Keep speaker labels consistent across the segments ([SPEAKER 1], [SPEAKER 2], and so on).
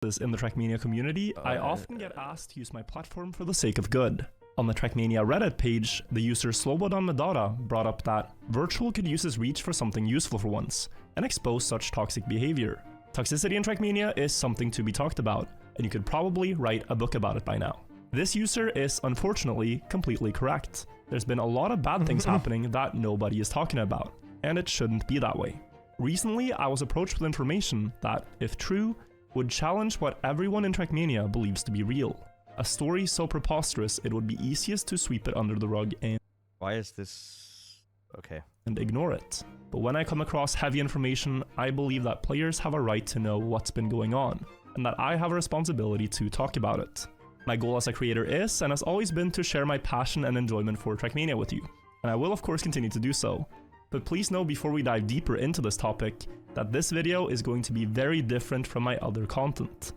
[SPEAKER 1] In the Trackmania community, I often get asked to use my platform for the sake of good. On the Trackmania Reddit page, the user Slobon Madata brought up that Wirtual could use his reach for something useful for once, and expose such toxic behavior. Toxicity in Trackmania is something to be talked about, and you could probably write a book about it by now. This user is, unfortunately, completely correct. There's been a lot of bad things happening that nobody is talking about, and it shouldn't be that way. Recently, I was approached with information that, if true, would challenge what everyone in Trackmania believes to be real. A story so preposterous it would be easiest to sweep it under the rug and...
[SPEAKER 2] Why is this... okay.
[SPEAKER 1] ...and ignore it. But when I come across heavy information, I believe that players have a right to know what's been going on, and that I have a responsibility to talk about it. My goal as a creator is, and has always been, to share my passion and enjoyment for Trackmania with you, and I will of course continue to do so. But please know before we dive deeper into this topic, that this video is going to be very different from my other content.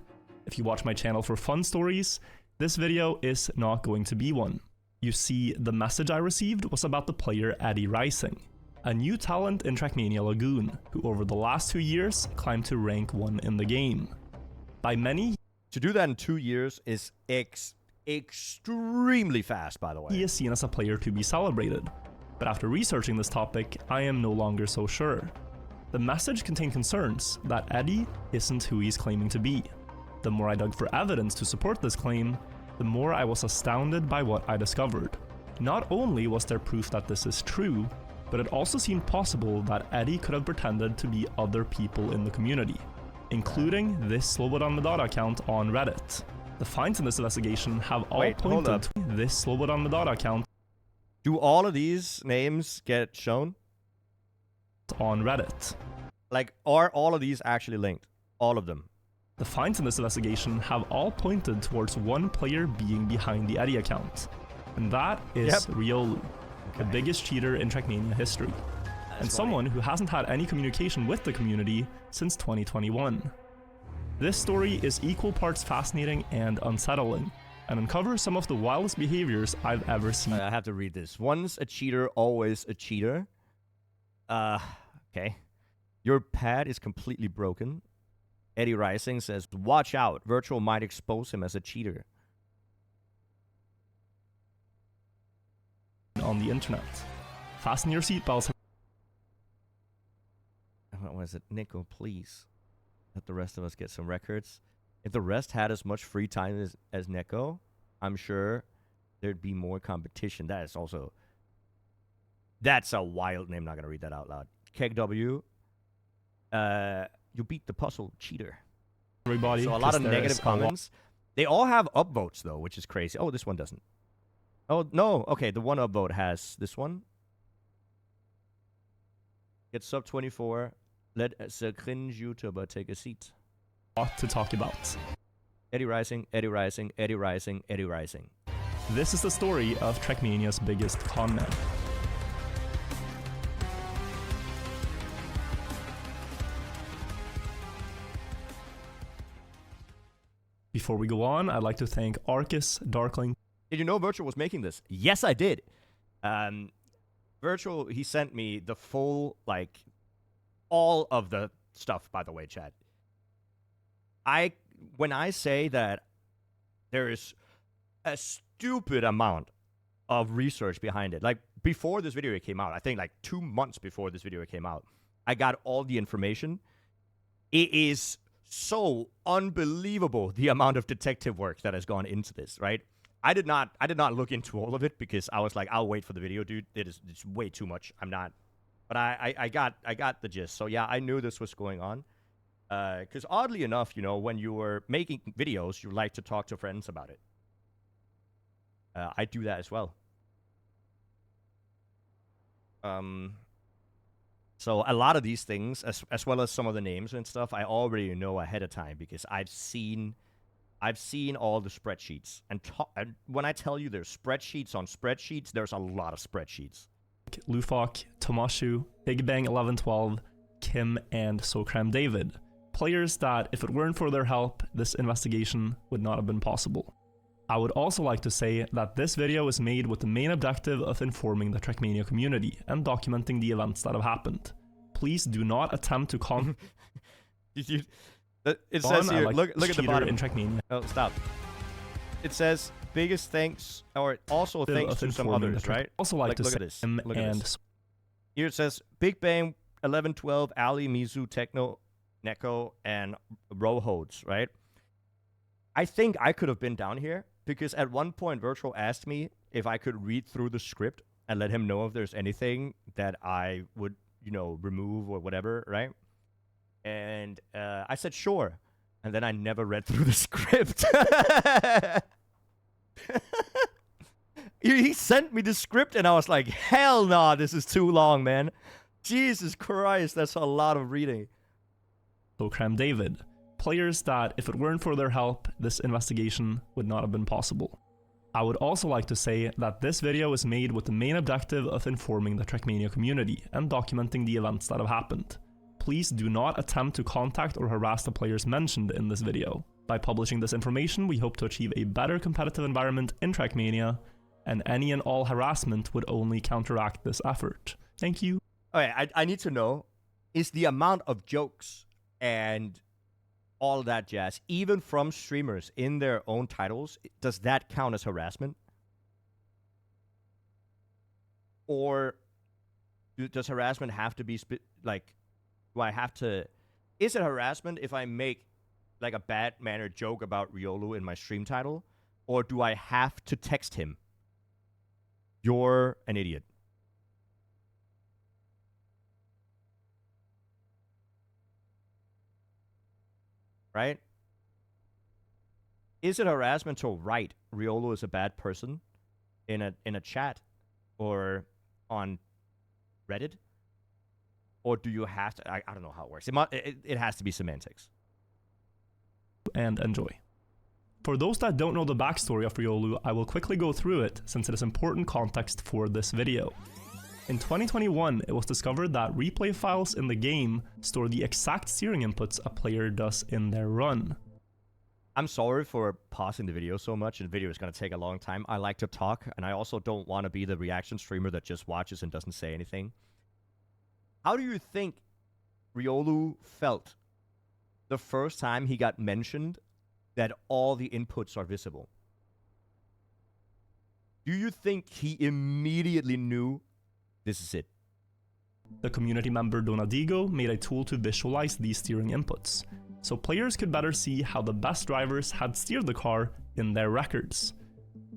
[SPEAKER 1] If you watch my channel for fun stories, this video is not going to be one. You see, the message I received was about the player Eddie Rising, a new talent in Trackmania Lagoon, who over the last 2 years climbed to rank 1 in the game. By many,
[SPEAKER 2] to do that in 2 years is extremely fast, by the way.
[SPEAKER 1] He is seen as a player to be celebrated. But after researching this topic, I am no longer so sure. The message contained concerns that Eddie isn't who he's claiming to be. The more I dug for evidence to support this claim, the more I was astounded by what I discovered. Not only was there proof that this is true, but it also seemed possible that Eddie could have pretended to be other people in the community, including this Slobon Madata account on Reddit. The finds in this investigation have all pointed to this Slobon Madata account.
[SPEAKER 2] Do all of these names get shown?
[SPEAKER 1] On Reddit.
[SPEAKER 2] Like, are all of these actually linked? All of them.
[SPEAKER 1] The finds in this investigation have all pointed towards one player being behind the Eddie account, and that is Riolu, the biggest cheater in Trackmania history, and someone who hasn't had any communication with the community since 2021. This story is equal parts fascinating and unsettling, and uncovers some of the wildest behaviors I've ever seen.
[SPEAKER 2] I have to read this. Once a cheater, always a cheater. Okay. Your pad is completely broken. Eddie Rising says, watch out, Wirtual might expose him as a cheater.
[SPEAKER 1] On the internet. Fasten your seatbelts.
[SPEAKER 2] What was it? Nico, please. Let the rest of us get some records. If the rest had as much free time as Neko, I'm sure there'd be more competition. That is also... That's a wild name. Not going to read that out loud. Keg W. You beat the puzzle, cheater.
[SPEAKER 1] Everybody.
[SPEAKER 2] So a lot of negative comments. They all have upvotes, though, which is crazy. Oh, this one doesn't. Oh, no. Okay, the one upvote has this one. Get sub 24. Let a cringe YouTuber take a seat.
[SPEAKER 1] To talk about.
[SPEAKER 2] Eddie Rising, Eddie Rising, Eddie Rising, Eddie Rising.
[SPEAKER 1] This is the story of Trackmania's biggest con man. Before we go on, I'd like to thank Arcus, Darkling.
[SPEAKER 2] Did you know Wirtual was making this? Yes, I did. Wirtual, he sent me the full, like, all of the stuff, by the way, chat. When I say that there is a stupid amount of research behind it, like, before this video came out, I think like 2 months before this video came out, I got all the information. It is so unbelievable the amount of detective work that has gone into this, right? I did not look into all of it because I was like, I'll wait for the video, dude. It's way too much. I'm not. But I got the gist. So yeah, I knew this was going on. Because oddly enough, you know, when you were making videos, you like to talk to friends about it. I do that as well. So a lot of these things, as well as some of the names and stuff, I already know ahead of time because I've seen all the spreadsheets. And when I tell you there's spreadsheets on spreadsheets, there's a lot of spreadsheets.
[SPEAKER 1] Lufok, Tomashu, Big Bang 1112, Kim, and Socram David. Players that, if it weren't for their help, this investigation would not have been possible. I would also like to say that this video is made with the main objective of informing the Trackmania community and documenting the events that have happened. Please do not attempt to
[SPEAKER 2] It says
[SPEAKER 1] I
[SPEAKER 2] here,
[SPEAKER 1] like
[SPEAKER 2] look at the
[SPEAKER 1] cheater
[SPEAKER 2] bottom.
[SPEAKER 1] in Trackmania.
[SPEAKER 2] Oh, stop. It says biggest thanks, or also thanks to some others, right?
[SPEAKER 1] Also like to
[SPEAKER 2] look
[SPEAKER 1] say
[SPEAKER 2] at this.
[SPEAKER 1] him
[SPEAKER 2] Look at
[SPEAKER 1] and
[SPEAKER 2] this. Here it says Big Bang, 1112, Ali, Mizu, Techno, Neko, and Rohodes, right? I think I could have been down here because at one point Virtual asked me if I could read through the script and let him know if there's anything that I would, remove or whatever, right? And I said sure, and then I never read through the script. He sent me the script, and I was like, hell no, this is too long, man. Jesus Christ, that's a lot of reading.
[SPEAKER 1] So Cram David, players that, if it weren't for their help, this investigation would not have been possible. I would also like to say that this video is made with the main objective of informing the Trackmania community and documenting the events that have happened. Please do not attempt to contact or harass the players mentioned in this video. By publishing this information, we hope to achieve a better competitive environment in Trackmania, and any and all harassment would only counteract this effort. Thank you.
[SPEAKER 2] Okay, I need to know, is the amount of jokes and all that jazz, even from streamers in their own titles, does that count as harassment? Or does harassment have to be, do I have to... Is it harassment if I make, like, a bad-mannered joke about Riolu in my stream title? Or do I have to text him, "You're an idiot"? Right? Is it harassment to write Riolu is a bad person in a chat or on Reddit? Or do you have to... I don't know how it works. It has to be semantics.
[SPEAKER 1] And enjoy. For those that don't know the backstory of Riolu, I will quickly go through it since it is important context for this video. In 2021, it was discovered that replay files in the game store the exact steering inputs a player does in their run.
[SPEAKER 2] I'm sorry for pausing the video so much, and the video is going to take a long time. I like to talk, and I also don't want to be the reaction streamer that just watches and doesn't say anything. How do you think Riolu felt the first time he got mentioned that all the inputs are visible? Do you think he immediately knew this is it?
[SPEAKER 1] The community member Nadeo made a tool to visualize these steering inputs, so players could better see how the best drivers had steered the car in their records.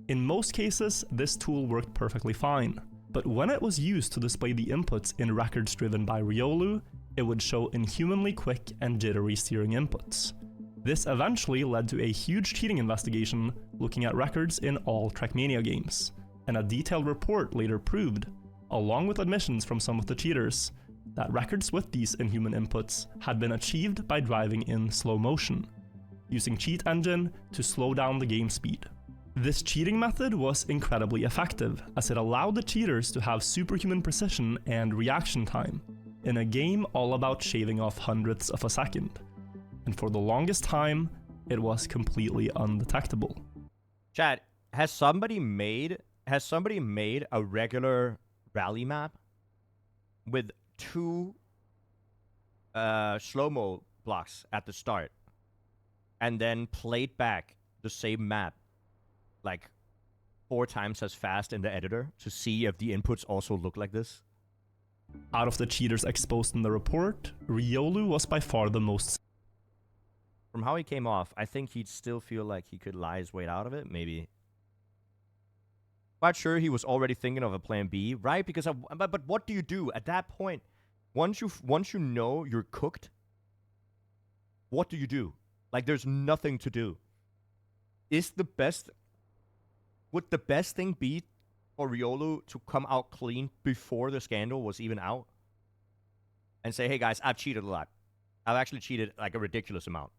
[SPEAKER 1] In most cases, this tool worked perfectly fine, but when it was used to display the inputs in records driven by Riolu, it would show inhumanly quick and jittery steering inputs. This eventually led to a huge cheating investigation looking at records in all Trackmania games, and a detailed report later proved, along with admissions from some of the cheaters, that records with these inhuman inputs had been achieved by driving in slow motion, using cheat engine to slow down the game speed. This cheating method was incredibly effective, as it allowed the cheaters to have superhuman precision and reaction time, in a game all about shaving off hundredths of a second. And for the longest time, it was completely undetectable.
[SPEAKER 2] Chat, has somebody made a regular rally map with 2 slow-mo blocks at the start, and then played back the same map like 4 times as fast in the editor to see if the inputs also look like this?
[SPEAKER 1] Out of the cheaters exposed in the report, Riolu was by far the most.
[SPEAKER 2] From how he came off, I think he'd still feel like he could lie his way out of it, maybe. Quite sure he was already thinking of a plan B, right? Because but what do you do at that point? Once you know you're cooked, what do you do? Like, there's nothing to do. Would the best thing be for Riolu to come out clean before the scandal was even out? And say, hey guys, I've cheated a lot. I've actually cheated like a ridiculous amount.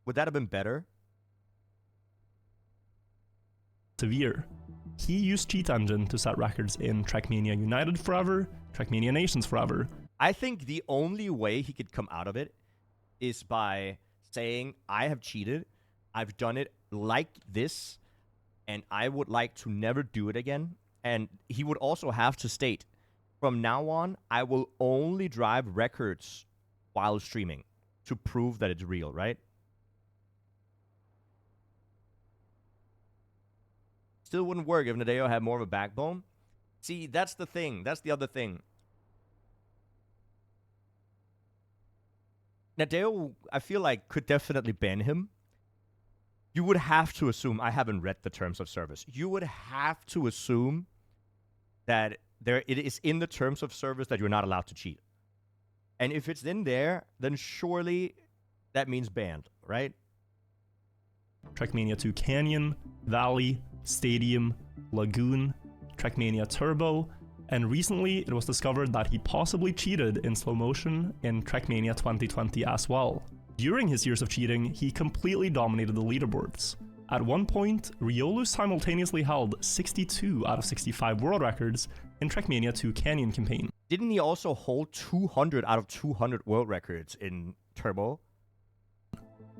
[SPEAKER 2] Would that have been better?
[SPEAKER 1] Severe. He used cheat engine to set records in Trackmania United forever, Trackmania Nations forever.
[SPEAKER 2] I think the only way he could come out of it is by saying, I have cheated, I've done it like this, and I would like to never do it again. And he would also have to state From now on, I will only drive records while streaming to prove that it's real, right? Still wouldn't work if Nadeo had more of a backbone. See, that's the thing. That's the other thing. Nadeo, I feel like, could definitely ban him. You would have to assume, I haven't read the terms of service. You would have to assume that it is in the terms of service that you're not allowed to cheat. And if it's in there, then surely that means banned, right?
[SPEAKER 1] Trackmania 2 Canyon, Valley, Stadium, Lagoon, Trackmania Turbo, and recently it was discovered that he possibly cheated in slow motion in Trackmania 2020 as well. During his years of cheating, he completely dominated the leaderboards. At one point, Riolu simultaneously held 62 out of 65 world records in Trackmania 2 Canyon campaign.
[SPEAKER 2] Didn't he also hold 200 out of 200 world records in Turbo?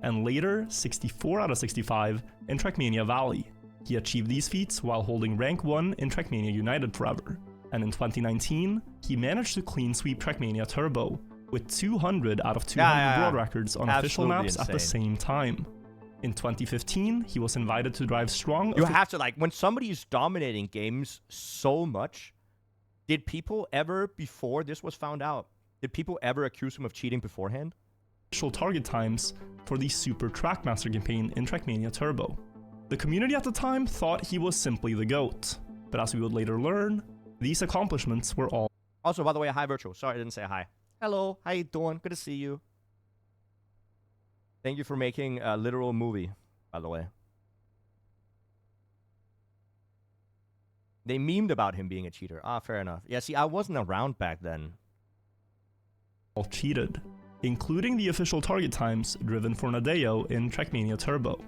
[SPEAKER 1] And later, 64 out of 65 in Trackmania Valley. He achieved these feats while holding rank 1 in Trackmania United forever. And in 2019, he managed to clean sweep Trackmania Turbo with 200 out of 200 world records on official maps at the same time. In 2015, he was invited to drive strong...
[SPEAKER 2] You have to, like, when somebody is dominating games so much, did people ever, before this was found out, did people ever accuse him of cheating beforehand?
[SPEAKER 1] Official target times for the Super Trackmaster campaign in Trackmania Turbo. The community at the time thought he was simply the GOAT, but as we would later learn, these accomplishments were all...
[SPEAKER 2] Also, by the way, hi Virtual. Sorry I didn't say hi. Hello, how you doing? Good to see you. Thank you for making a literal movie, by the way. They memed about him being a cheater. Ah, fair enough. Yeah, see, I wasn't around back then.
[SPEAKER 1] All cheated, including the official target times driven for Nadeo in Trackmania Turbo.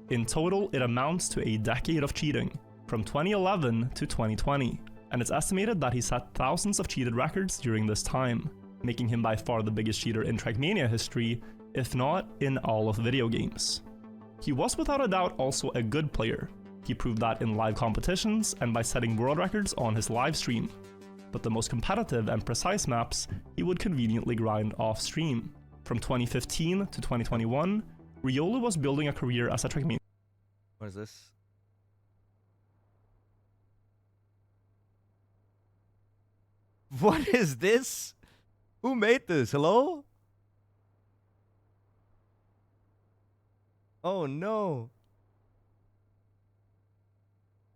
[SPEAKER 1] In total, it amounts to a decade of cheating, from 2011 to 2020, and it's estimated that he set thousands of cheated records during this time, making him by far the biggest cheater in Trackmania history, if not in all of video games. He was without a doubt also a good player. He proved that in live competitions and by setting world records on his live stream. But the most competitive and precise maps he would conveniently grind off stream. From 2015 to 2021, Riolu was building a career as a Trackmania.
[SPEAKER 2] What is this? What is this? Who made this? Hello? Oh no.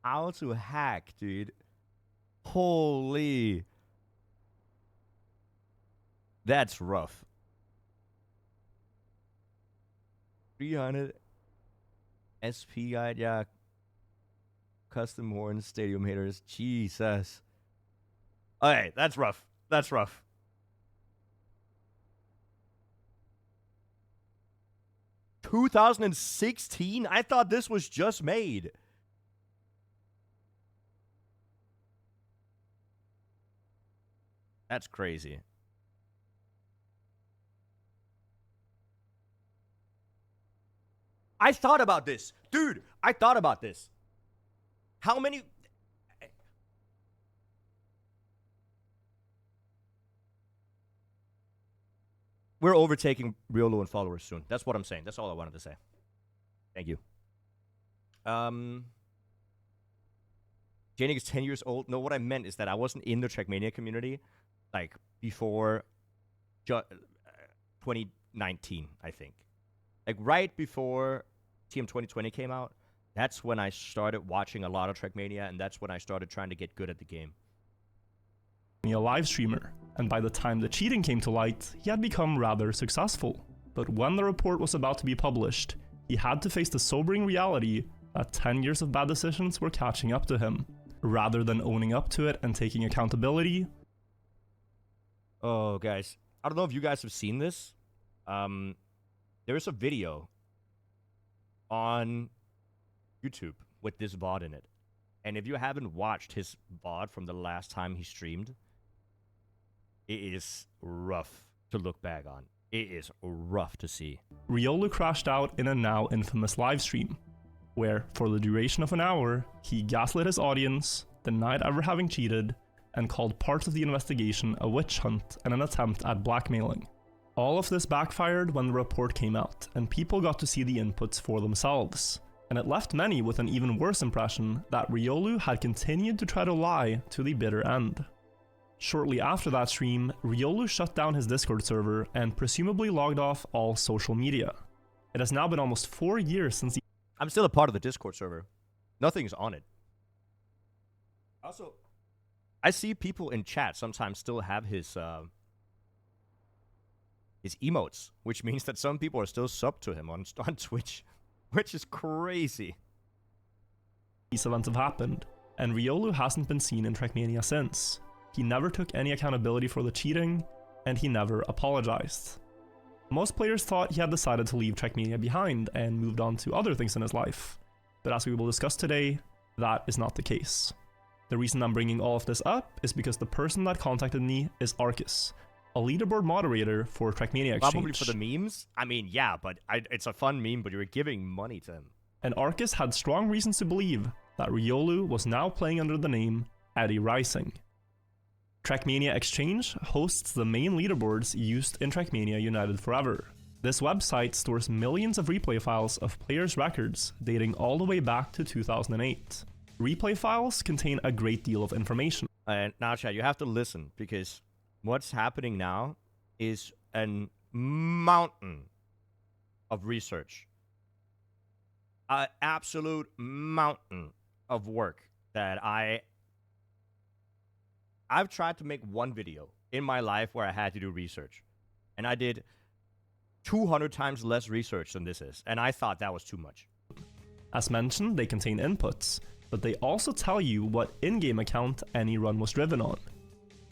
[SPEAKER 2] How to hack, dude. Holy. That's rough. 300 SP guide, yeah. Custom horns, stadium haters. Jesus. Okay, that's rough. That's rough. $2016? I thought this was just made. That's crazy. I thought about this. Dude, I thought about this. How many... We're overtaking Riolu and followers soon. That's what I'm saying. That's all I wanted to say. Thank you. Jnic is 10 years old. No, what I meant is that I wasn't in the Trackmania community, like, before 2019, I think. Like, right before TM 2020 came out, that's when I started watching a lot of Trackmania, and that's when I started trying to get good at the game.
[SPEAKER 1] A live streamer, and by the time the cheating came to light, he had become rather successful. But when the report was about to be published, he had to face the sobering reality that 10 years of bad decisions were catching up to him. Rather than owning up to it and taking accountability...
[SPEAKER 2] Oh, guys. I don't know if you guys have seen this. There's a video on YouTube with this VOD in it. And if you haven't watched his VOD from the last time he streamed, it is rough to look back on. It is rough to see.
[SPEAKER 1] Riolu crashed out in a now infamous livestream, where, for the duration of an hour, he gaslit his audience, denied ever having cheated, and called part of the investigation a witch hunt and an attempt at blackmailing. All of this backfired when the report came out, and people got to see the inputs for themselves. And it left many with an even worse impression that Riolu had continued to try to lie to the bitter end. Shortly after that stream, Riolu shut down his Discord server and presumably logged off all social media. It has now been almost 4 years since
[SPEAKER 2] I'm still a part of the Discord server. Nothing's on it. Also, I see people in chat sometimes still have his emotes, which means that some people are still subbed to him on Twitch, which is crazy.
[SPEAKER 1] These events have happened, and Riolu hasn't been seen in Trackmania since. He never took any accountability for the cheating, and he never apologized. Most players thought he had decided to leave Trackmania behind and moved on to other things in his life, but as we will discuss today, that is not the case. The reason I'm bringing all of this up is because the person that contacted me is Arcus, a leaderboard moderator for Trackmania Exchange.
[SPEAKER 2] Probably for the memes? I mean, yeah, but it's a fun meme, but you're giving money to him.
[SPEAKER 1] And Arcus had strong reasons to believe that Riolu was now playing under the name Eddie Rising. Trackmania Exchange hosts the main leaderboards used in Trackmania United Forever. This website stores millions of replay files of players' records dating all the way back to 2008. Replay files contain a great deal of information.
[SPEAKER 2] And now, Chad, you have to listen, because what's happening now is a mountain of research. An absolute mountain of work that I've tried to make one video in my life where I had to do research. And I did 200 times less research than this is. And I thought that was too much.
[SPEAKER 1] As mentioned, they contain inputs, but they also tell you what in-game account any run was driven on.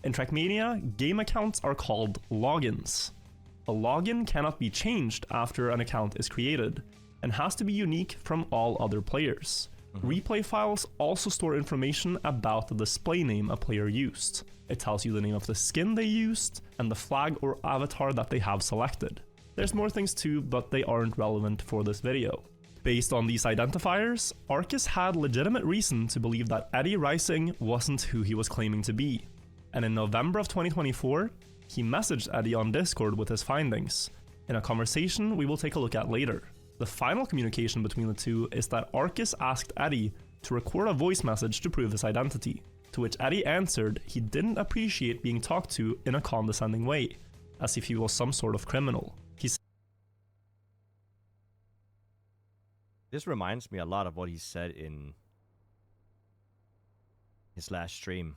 [SPEAKER 1] In Trackmania, game accounts are called logins. A login cannot be changed after an account is created, and has to be unique from all other players. Replay files also store information about the display name a player used. It tells you the name of the skin they used, and the flag or avatar that they have selected. There's more things too, but they aren't relevant for this video. Based on these identifiers, Arcus had legitimate reason to believe that Eddie Rising wasn't who he was claiming to be. And in November of 2024, he messaged Eddie on Discord with his findings, in a conversation we will take a look at later. The final communication between the two is that Arcus asked Eddie to record a voice message to prove his identity, to which Eddie answered he didn't appreciate being talked to in a condescending way, as if he was some sort of criminal.
[SPEAKER 2] This reminds me a lot of what he said in his last stream.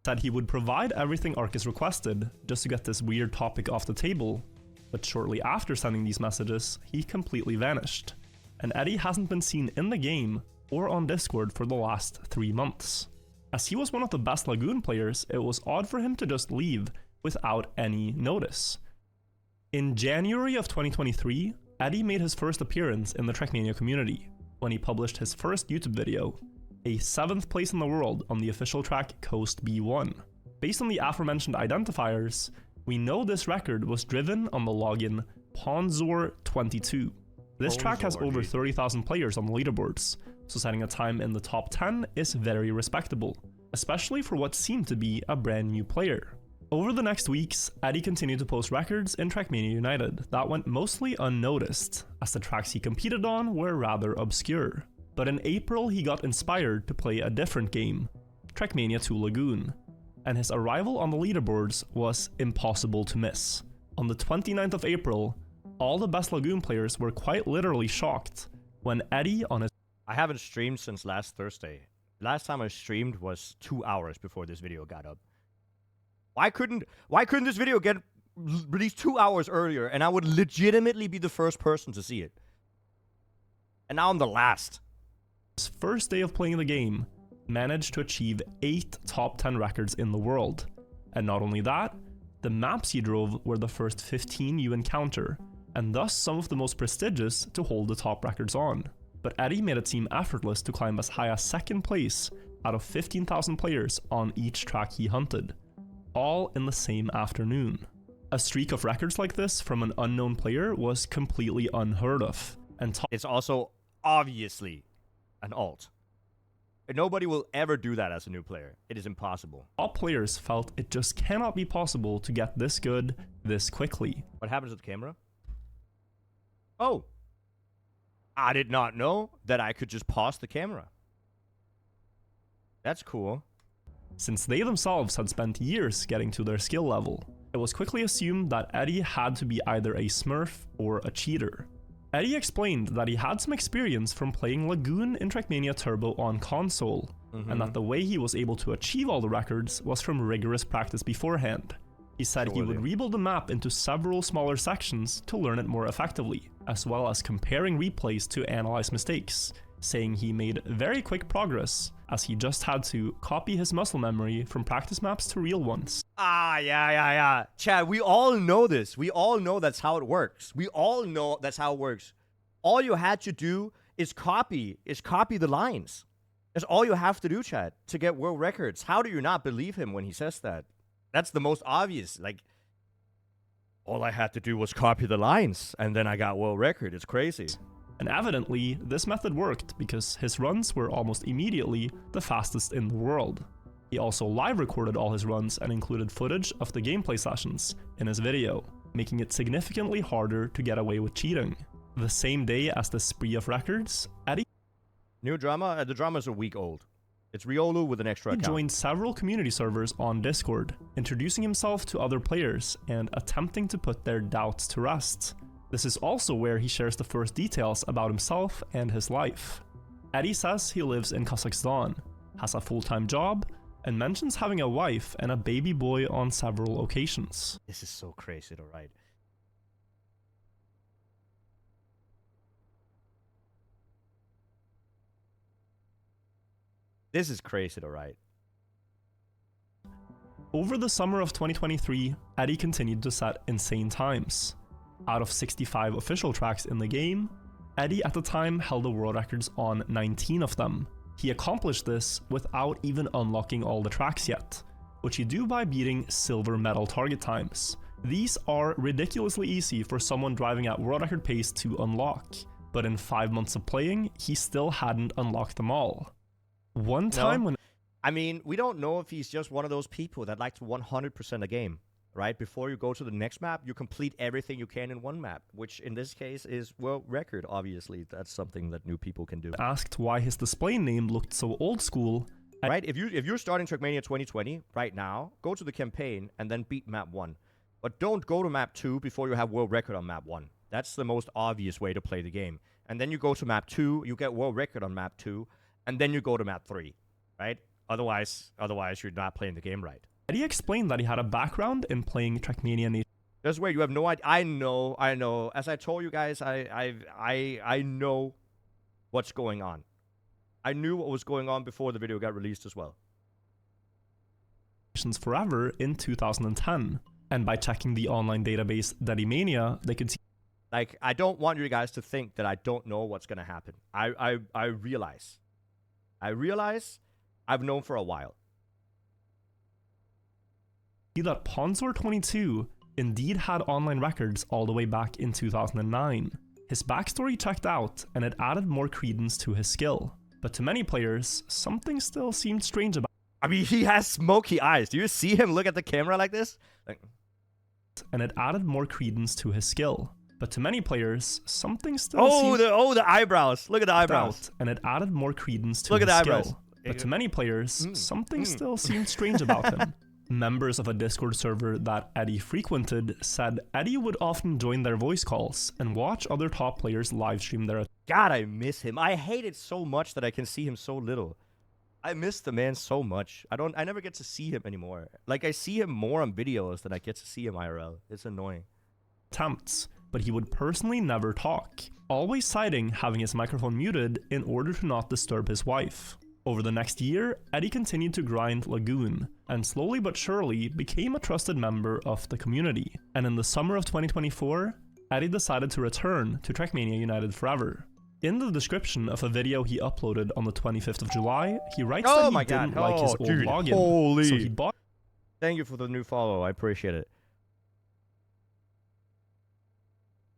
[SPEAKER 1] Said he would provide everything Arcus requested just to get this weird topic off the table, but shortly after sending these messages, he completely vanished, and Eddie hasn't been seen in the game or on Discord for the last 3 months. As he was one of the best Lagoon players, it was odd for him to just leave without any notice. In January of 2023, Eddie made his first appearance in the Trackmania community, when he published his first YouTube video, a 7th place in the world on the official track Coast B1. Based on the aforementioned identifiers, we know this record was driven on the login Ponzor22. This track has over 30,000 players on the leaderboards, so setting a time in the top 10 is very respectable, especially for what seemed to be a brand new player. Over the next weeks, Eddie continued to post records in Trackmania United that went mostly unnoticed, as the tracks he competed on were rather obscure. But in April, he got inspired to play a different game, Trackmania 2 Lagoon, and his arrival on the leaderboards was impossible to miss. On the 29th of April, all the best Lagoon players were quite literally shocked when Eddie on his...
[SPEAKER 2] I haven't streamed since last Thursday. Last time I streamed was 2 hours before this video got up. Why couldn't this video get released 2 hours earlier and I would legitimately be the first person to see it? And now I'm the last.
[SPEAKER 1] His first day of playing the game, managed to achieve 8 top 10 records in the world. And not only that, the maps he drove were the first 15 you encounter, and thus some of the most prestigious to hold the top records on. But Eddie made it seem effortless to climb as high as 2nd place out of 15,000 players on each track he hunted, all in the same afternoon. A streak of records like this from an unknown player was completely unheard of, and
[SPEAKER 2] it's also obviously an alt. Nobody will ever do that as a new player. It is impossible.
[SPEAKER 1] Top players felt it just cannot be possible to get this good this quickly.
[SPEAKER 2] What happens with the camera? Oh. I did not know that I could just pause the camera. That's cool.
[SPEAKER 1] Since they themselves had spent years getting to their skill level, it was quickly assumed that Eddie had to be either a smurf or a cheater. Eddie explained that he had some experience from playing Lagoon in Trackmania Turbo on console, and that the way he was able to achieve all the records was from rigorous practice beforehand. He said he would rebuild the map into several smaller sections to learn it more effectively, as well as comparing replays to analyze mistakes, saying he made very quick progress, as he just had to copy his muscle memory from practice maps to real ones.
[SPEAKER 2] Yeah. Chad, we all know this. We all know that's how it works. We all know that's how it works. All you had to do is copy the lines. That's all you have to do, Chad, to get world records. How do you not believe him when he says that? That's the most obvious. Like, all I had to do was copy the lines, and then I got world record. It's crazy.
[SPEAKER 1] And evidently, this method worked because his runs were almost immediately the fastest in the world. He also live recorded all his runs and included footage of the gameplay sessions in his video, making it significantly harder to get away with cheating. The same day as the spree of records, Eddie
[SPEAKER 2] New drama? The drama's a week old. It's Riolu with an extra account.
[SPEAKER 1] He joined several community servers on Discord, introducing himself to other players and attempting to put their doubts to rest. This is also where he shares the first details about himself and his life. Eddie says he lives in Kazakhstan, has a full-time job, and mentions having a wife and a baby boy on several occasions.
[SPEAKER 2] This is so crazy to write. This is crazy to write.
[SPEAKER 1] Over the summer of 2023, Eddie continued to set insane times. Out of 65 official tracks in the game, Eddie at the time held the world records on 19 of them. He accomplished this without even unlocking all the tracks yet, which you do by beating silver medal target times. These are ridiculously easy for someone driving at world record pace to unlock, but in 5 months of playing, he still hadn't unlocked them all. One time when...
[SPEAKER 2] I mean, we don't know if he's just one of those people that like to 100% a game, right? Before you go to the next map, you complete everything you can in one map, which in this case is world record, obviously. That's something that new people can do.
[SPEAKER 1] Asked why his display name looked so old school.
[SPEAKER 2] Right? If you're starting Trackmania 2020 right now, go to the campaign and then beat map 1. But don't go to map 2 before you have world record on map 1. That's the most obvious way to play the game. And then you go to map 2, you get world record on map 2, and then you go to map 3, right? Otherwise you're not playing the game right.
[SPEAKER 1] Eddie explained that he had a background in playing Trackmania Nation.
[SPEAKER 2] That's where you have no idea. I know. As I told you guys, I know what's going on. I knew what was going on before the video got released as well.
[SPEAKER 1] Forever in 2010, and by checking the online database Trackmania, they could see.
[SPEAKER 2] Like, I don't want you guys to think that I don't know what's gonna happen. I realize. I've known for a while.
[SPEAKER 1] That Ponzor 22 indeed had online records all the way back in 2009. His backstory checked out, and it added more credence to his skill. But to many players, something still seemed strange about it.
[SPEAKER 2] I mean, he has smoky eyes. Do you see him look at the camera like this?
[SPEAKER 1] And it added more credence to his skill. But to many players, something still seemed...
[SPEAKER 2] the eyebrows. Look at the eyebrows.
[SPEAKER 1] And it added more credence to his skill.
[SPEAKER 2] Eyebrows.
[SPEAKER 1] But to many players, something still seemed strange about him. Members of a Discord server that Eddie frequented said Eddie would often join their voice calls and watch other top players livestream their...
[SPEAKER 2] God, I miss him. I hate it so much that I can see him so little. I miss the man so much. I never get to see him anymore. Like, I see him more on videos than I get to see him IRL. It's annoying.
[SPEAKER 1] Attempts, but he would personally never talk, always citing having his microphone muted in order to not disturb his wife. Over the next year, Eddie continued to grind Lagoon, and slowly but surely became a trusted member of the community. And in the summer of 2024, Eddie decided to return to Trackmania United Forever. In the description of a video he uploaded on the 25th of July, he writes that he didn't like his old login, so he bought...
[SPEAKER 2] Thank you for the new follow, I appreciate it.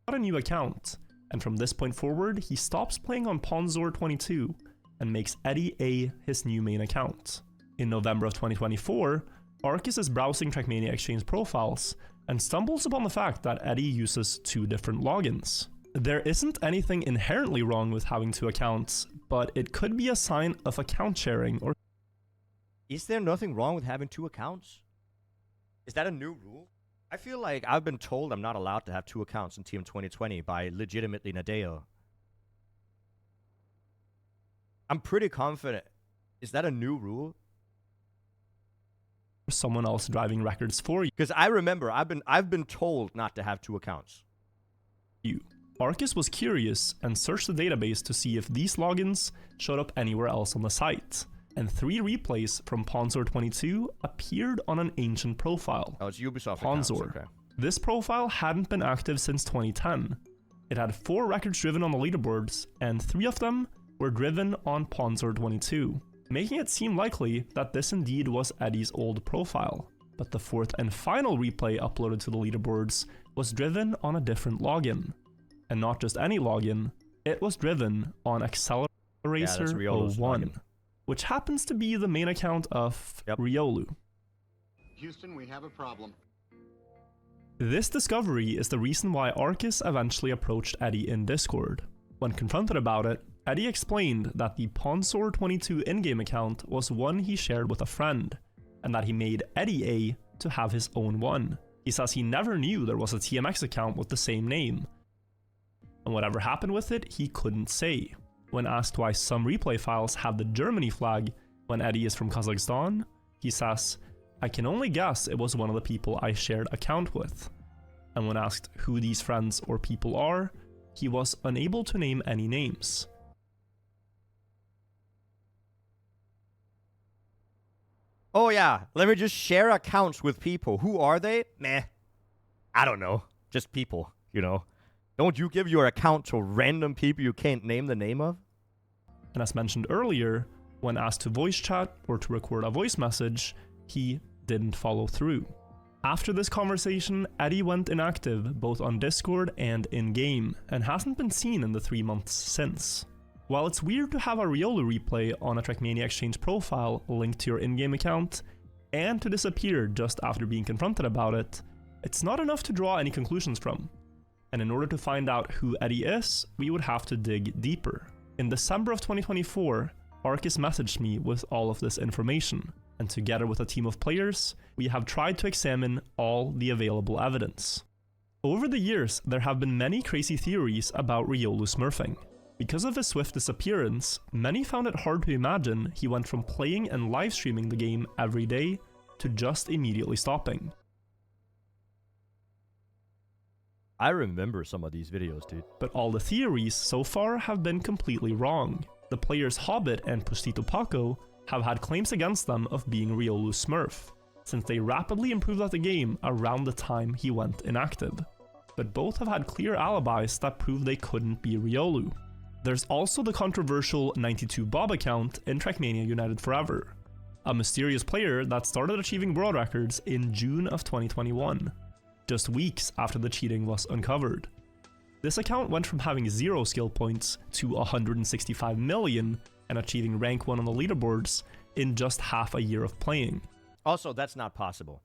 [SPEAKER 1] A new account, and from this point forward, he stops playing on Ponzor 22, and makes Eddie A his new main account. In November of 2024, Arcus is browsing Trackmania Exchange profiles and stumbles upon the fact that Eddie uses 2 different logins. There isn't anything inherently wrong with having 2 accounts, but it could be a sign of account sharing or...
[SPEAKER 2] Is there nothing wrong with having 2 accounts? Is that a new rule? I feel like I've been told I'm not allowed to have 2 accounts in Team 2020 by legitimately Nadeo. I'm pretty confident. Is that a new rule?
[SPEAKER 1] someone else driving records for you.
[SPEAKER 2] Because I remember I've been told not to have 2 accounts.
[SPEAKER 1] Arcus was curious and searched the database to see if these logins showed up anywhere else on the site, and 3 replays from Ponzor22 appeared on an ancient profile.
[SPEAKER 2] Oh, it's Ubisoft
[SPEAKER 1] Ponzor.
[SPEAKER 2] Okay.
[SPEAKER 1] This profile hadn't been active since 2010. It had 4 records driven on the leaderboards, and 3 of them were driven on Ponzor22, making it seem likely that this indeed was Eddie's old profile. But the 4th and final replay uploaded to the leaderboards was driven on a different login. And not just any login, it was driven on Accelerator01, which happens to be the main account of Riolu.
[SPEAKER 3] Houston, we have a problem.
[SPEAKER 1] This discovery is the reason why Arcus eventually approached Eddie in Discord. When confronted about it, Eddie explained that the Ponzor22 in-game account was one he shared with a friend, and that he made Eddie A to have his own one. He says he never knew there was a TMX account with the same name, and whatever happened with it, he couldn't say. When asked why some replay files have the Germany flag when Eddie is from Kazakhstan, he says, "I can only guess it was one of the people I shared account with." And when asked who these friends or people are, he was unable to name any names.
[SPEAKER 2] Oh yeah, let me just share accounts with people. Who are they? Meh. I don't know. Just people, you know. Don't you give your account to random people you can't name the name of?
[SPEAKER 1] And as mentioned earlier, when asked to voice chat or to record a voice message, he didn't follow through. After this conversation, Eddie went inactive both on Discord and in-game, and hasn't been seen in the 3 months since. While it's weird to have a Riolu replay on a Trackmania Exchange profile linked to your in-game account, and to disappear just after being confronted about it, it's not enough to draw any conclusions from. And in order to find out who Eddie is, we would have to dig deeper. In December of 2024, Arcus messaged me with all of this information, and together with a team of players, we have tried to examine all the available evidence. Over the years, there have been many crazy theories about Riolu smurfing. Because of his swift disappearance, many found it hard to imagine he went from playing and live streaming the game every day to just immediately stopping.
[SPEAKER 2] I remember some of these videos, dude.
[SPEAKER 1] But all the theories so far have been completely wrong. The players Hobbit and Pustito Paco have had claims against them of being Riolu Smurf, since they rapidly improved at the game around the time he went inactive. But both have had clear alibis that prove they couldn't be Riolu. There's also the controversial 92Bob account in Trackmania United Forever, a mysterious player that started achieving world records in June of 2021. Just weeks after the cheating was uncovered. This account went from having 0 skill points to 165 million and achieving rank 1 on the leaderboards in just half a year of playing.
[SPEAKER 2] Also, that's not possible.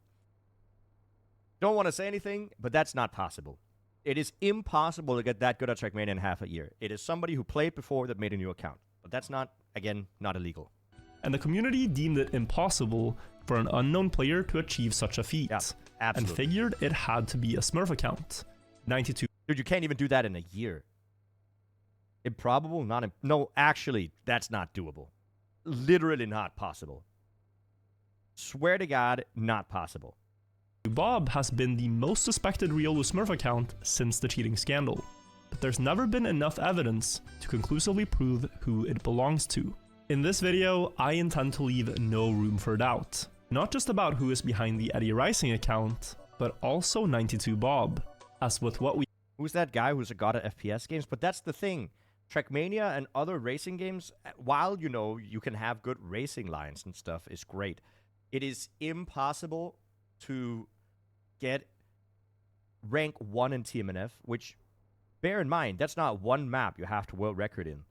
[SPEAKER 2] Don't want to say anything, but that's not possible. It is impossible to get that good at Trackmania in half a year. It is somebody who played before that made a new account. But that's not, again, not illegal.
[SPEAKER 1] And the community deemed it impossible for an unknown player to achieve such a feat.
[SPEAKER 2] Yeah, absolutely.
[SPEAKER 1] And figured it had to be a Smurf account. 92.
[SPEAKER 2] Dude, you can't even do that in a year. Improbable? No, actually, that's not doable. Literally not possible. Swear to God, not possible.
[SPEAKER 1] Bob has been the most suspected Riolu Smurf account since the cheating scandal, but there's never been enough evidence to conclusively prove who it belongs to. In this video, I intend to leave no room for doubt, not just about who is behind the Eddie Rising account, but also 92Bob, as with what we—
[SPEAKER 2] Who's that guy who's a god at FPS games? But that's the thing. Trackmania and other racing games, while, you know, you can have good racing lines and stuff, is great. It is impossible to get rank 1 in TMNF, which, bear in mind, that's not one map you have to world record in.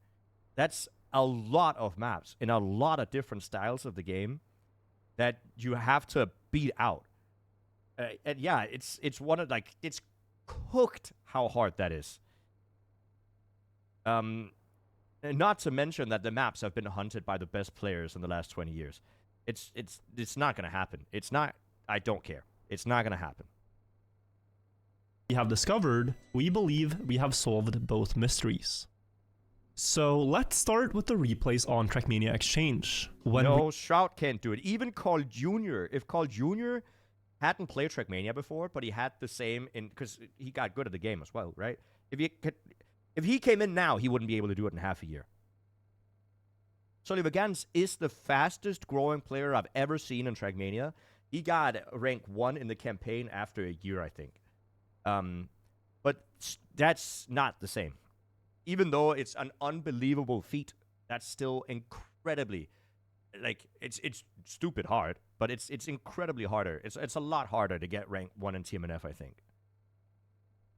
[SPEAKER 2] That's a lot of maps in a lot of different styles of the game that you have to beat out. And yeah, it's one of like it's cooked how hard that is. And not to mention that the maps have been hunted by the best players in the last 20 years. It's not gonna happen. It's not. I don't care. It's not gonna happen.
[SPEAKER 1] We have discovered, we believe we have solved both mysteries. So let's start with the replays on Trackmania Exchange.
[SPEAKER 2] No, Shroud can't do it. Even Carl Jr. If Carl Jr. hadn't played Trackmania before, but he had the same because he got good at the game as well, right? If he came in now, he wouldn't be able to do it in half a year. Sully Vagans is the fastest growing player I've ever seen in Trackmania. He got rank 1 in the campaign after a year, I think. But that's not the same. Even though it's an unbelievable feat, that's still incredibly, like, it's stupid hard, but it's incredibly harder. It's a lot harder to get rank 1 in TMNF, I think.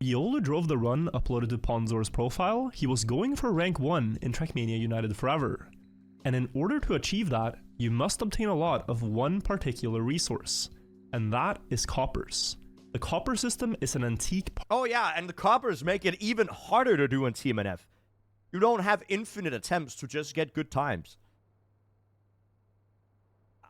[SPEAKER 1] Riolu drove the run uploaded to Ponzor's profile. He was going for rank 1 in Trackmania United Forever. And in order to achieve that, you must obtain a lot of one particular resource, and that is coppers. The copper system is an antique.
[SPEAKER 2] Oh yeah, and the coppers make it even harder to do in TMNF. You don't have infinite attempts to just get good times.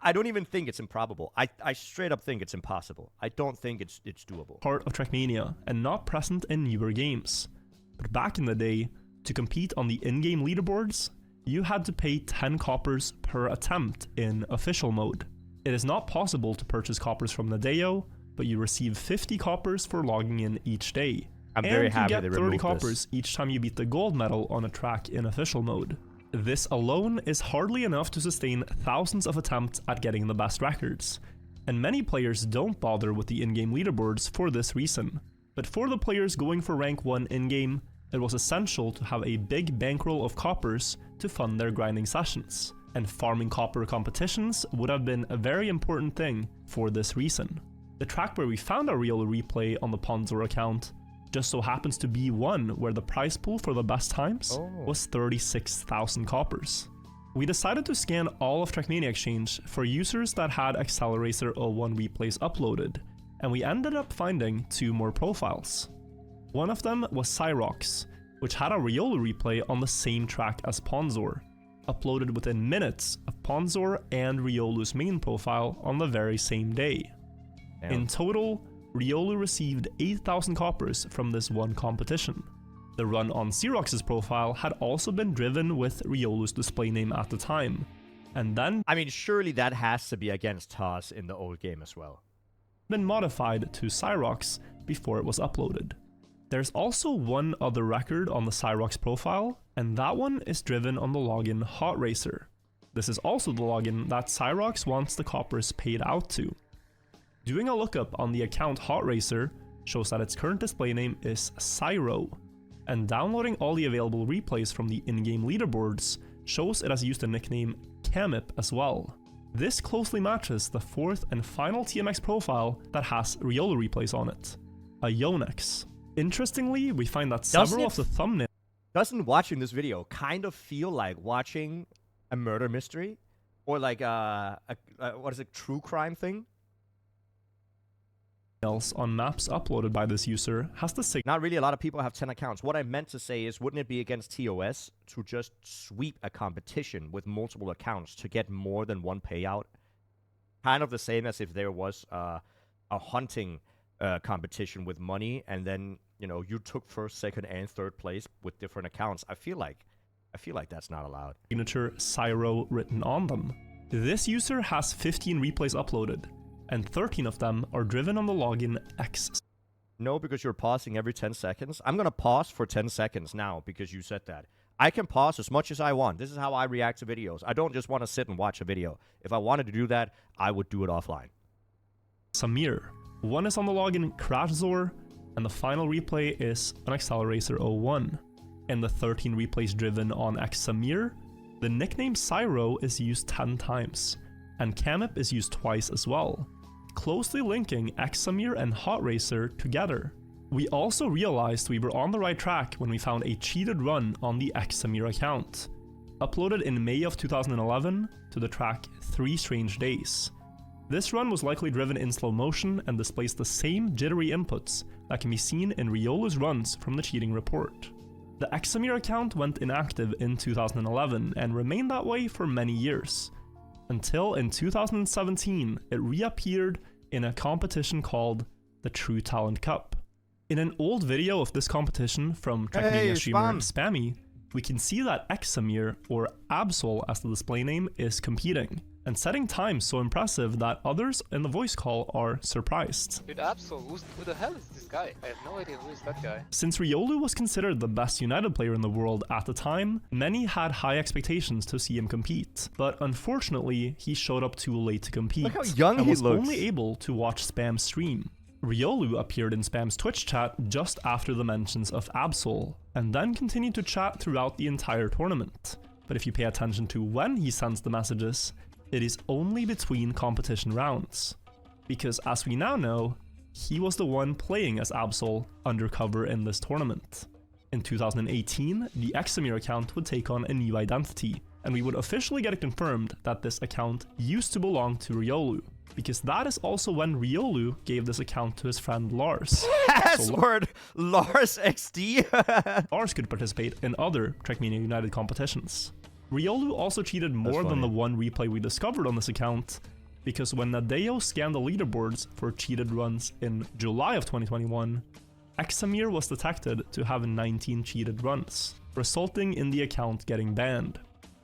[SPEAKER 2] I don't even think it's improbable. I straight up think it's impossible. I don't think it's doable.
[SPEAKER 1] Part of Trackmania and not present in newer games. But back in the day, to compete on the in-game leaderboards, you had to pay 10 coppers per attempt in official mode. It is not possible to purchase coppers from Nadeo, but you receive 50 coppers for logging in each day.
[SPEAKER 2] I'm very happy they removed this.
[SPEAKER 1] And you get 30 coppers each time you beat the gold medal on a track in official mode. This alone is hardly enough to sustain thousands of attempts at getting the best records, and many players don't bother with the in-game leaderboards for this reason. But for the players going for rank 1 in-game, it was essential to have a big bankroll of coppers to fund their grinding sessions, and farming copper competitions would have been a very important thing for this reason. The track where we found our Riolu replay on the Ponzor account just so happens to be one where the prize pool for the best times was 36,000 coppers. We decided to scan all of Trackmania Exchange for users that had Accelerator 01 replays uploaded, and we ended up finding 2 more profiles. One of them was Cyrox, which had a Riolu replay on the same track as Ponzor, uploaded within minutes of Ponzor and Riolu's main profile on the very same day. Damn. In total, Riolu received 8,000 coppers from this one competition. The run on Xerox's profile had also been driven with Riolu's display name at the time, and then
[SPEAKER 2] I mean, surely that has to be against Toss in the old game as well.
[SPEAKER 1] Been modified to Cyrox before it was uploaded. There's also one other record on the Cyrox profile, and that one is driven on the login Hot Racer. This is also the login that Cyrox wants the coppers paid out to. Doing a lookup on the account Hot Racer shows that its current display name is Cyro, and downloading all the available replays from the in-game leaderboards shows it has used the nickname Camip as well. This closely matches the 4th and final TMX profile that has Riolu replays on it, a Jnic. Interestingly, we find that several of the thumbnails...
[SPEAKER 2] Doesn't watching this video kind of feel like watching a murder mystery? Or like what is it, true crime thing?
[SPEAKER 1] On maps uploaded by this user has the signal.
[SPEAKER 2] Not really a lot of people have 10 accounts. What I meant to say is, wouldn't it be against TOS to just sweep a competition with multiple accounts to get more than one payout? Kind of the same as if there was a hunting competition with money, and then, you know, you took 1st, 2nd, and 3rd place with different accounts. I feel like that's not allowed.
[SPEAKER 1] Signature Cyro written on them. This user has 15 replays uploaded, and 13 of them are driven on the login X.
[SPEAKER 2] No, because you're pausing every 10 seconds. I'm going to pause for 10 seconds now because you said that. I can pause as much as I want. This is how I react to videos. I don't just want to sit and watch a video. If I wanted to do that, I would do it offline.
[SPEAKER 1] Samir. One is on the login Crashzor, and the final replay is on Accelerator 01. In the 13 replays driven on X Samir, the nickname Cyro is used 10 times, and Camip is used twice as well, closely linking Xsamir and Hot Racer together. We also realized we were on the right track when we found a cheated run on the Xsamir account. uploaded in May of 2011 to the track 3 Strange Days. This run was likely driven in slow motion and displays the same jittery inputs that can be seen in Riolu's runs from the cheating report. The Examir account went inactive in 2011 and remained that way for many years, until in 2017 it reappeared in a competition called the True Talent Cup. In an old video of this competition from Trackmania streamer Spammy, we can see that Examir, or Absol as the display name, is competing, and setting times so impressive that others in the voice call are surprised.
[SPEAKER 4] Dude, Absol, who the hell is this guy? I have no idea who is that guy.
[SPEAKER 1] Since Riolu was considered the best United player in the world at the time, many had high expectations to see him compete, but unfortunately he showed up too late to compete.
[SPEAKER 2] Look how young
[SPEAKER 1] and
[SPEAKER 2] he
[SPEAKER 1] was
[SPEAKER 2] looks.
[SPEAKER 1] only able to watch Spam's stream. Riolu appeared in Spam's Twitch chat just after the mentions of Absol, and then continued to chat throughout the entire tournament. But if you pay attention to when he sends the messages, it is only between competition rounds. Because as we now know, he was the one playing as Absol undercover in this tournament. In 2018, the Examir account would take on a new identity, and we would officially get it confirmed that this account used to belong to Riolu, because that is also when Riolu gave this account to his friend Lars.
[SPEAKER 2] Password Lars XD.
[SPEAKER 1] Lars could participate in other Trackmania United competitions. Riolu also cheated more than the one replay we discovered on this account, because when Nadeo scanned the leaderboards for cheated runs in July of 2021, Examir was detected to have 19 cheated runs, resulting in the account getting banned.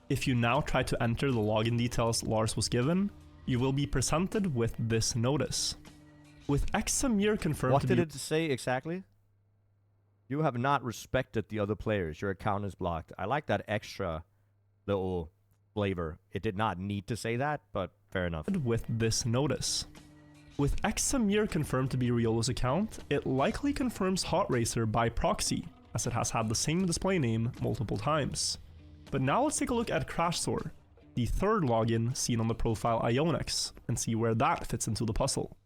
[SPEAKER 1] If you now try to enter the login details Lars was given, you will be presented with this notice. With Examir confirmed
[SPEAKER 2] What
[SPEAKER 1] to
[SPEAKER 2] did
[SPEAKER 1] be...
[SPEAKER 2] it say exactly? You have not respected the other players. Your account is blocked. I like that extra little flavor. It did not need to say that, but fair enough.
[SPEAKER 1] With this notice. With Examir confirmed to be Riolu's account, it likely confirms Hot Racer by proxy, as it has had the same display name multiple times. But now let's take a look at CrashSor, the third login seen on the profile Ionix, and see where that fits into the puzzle.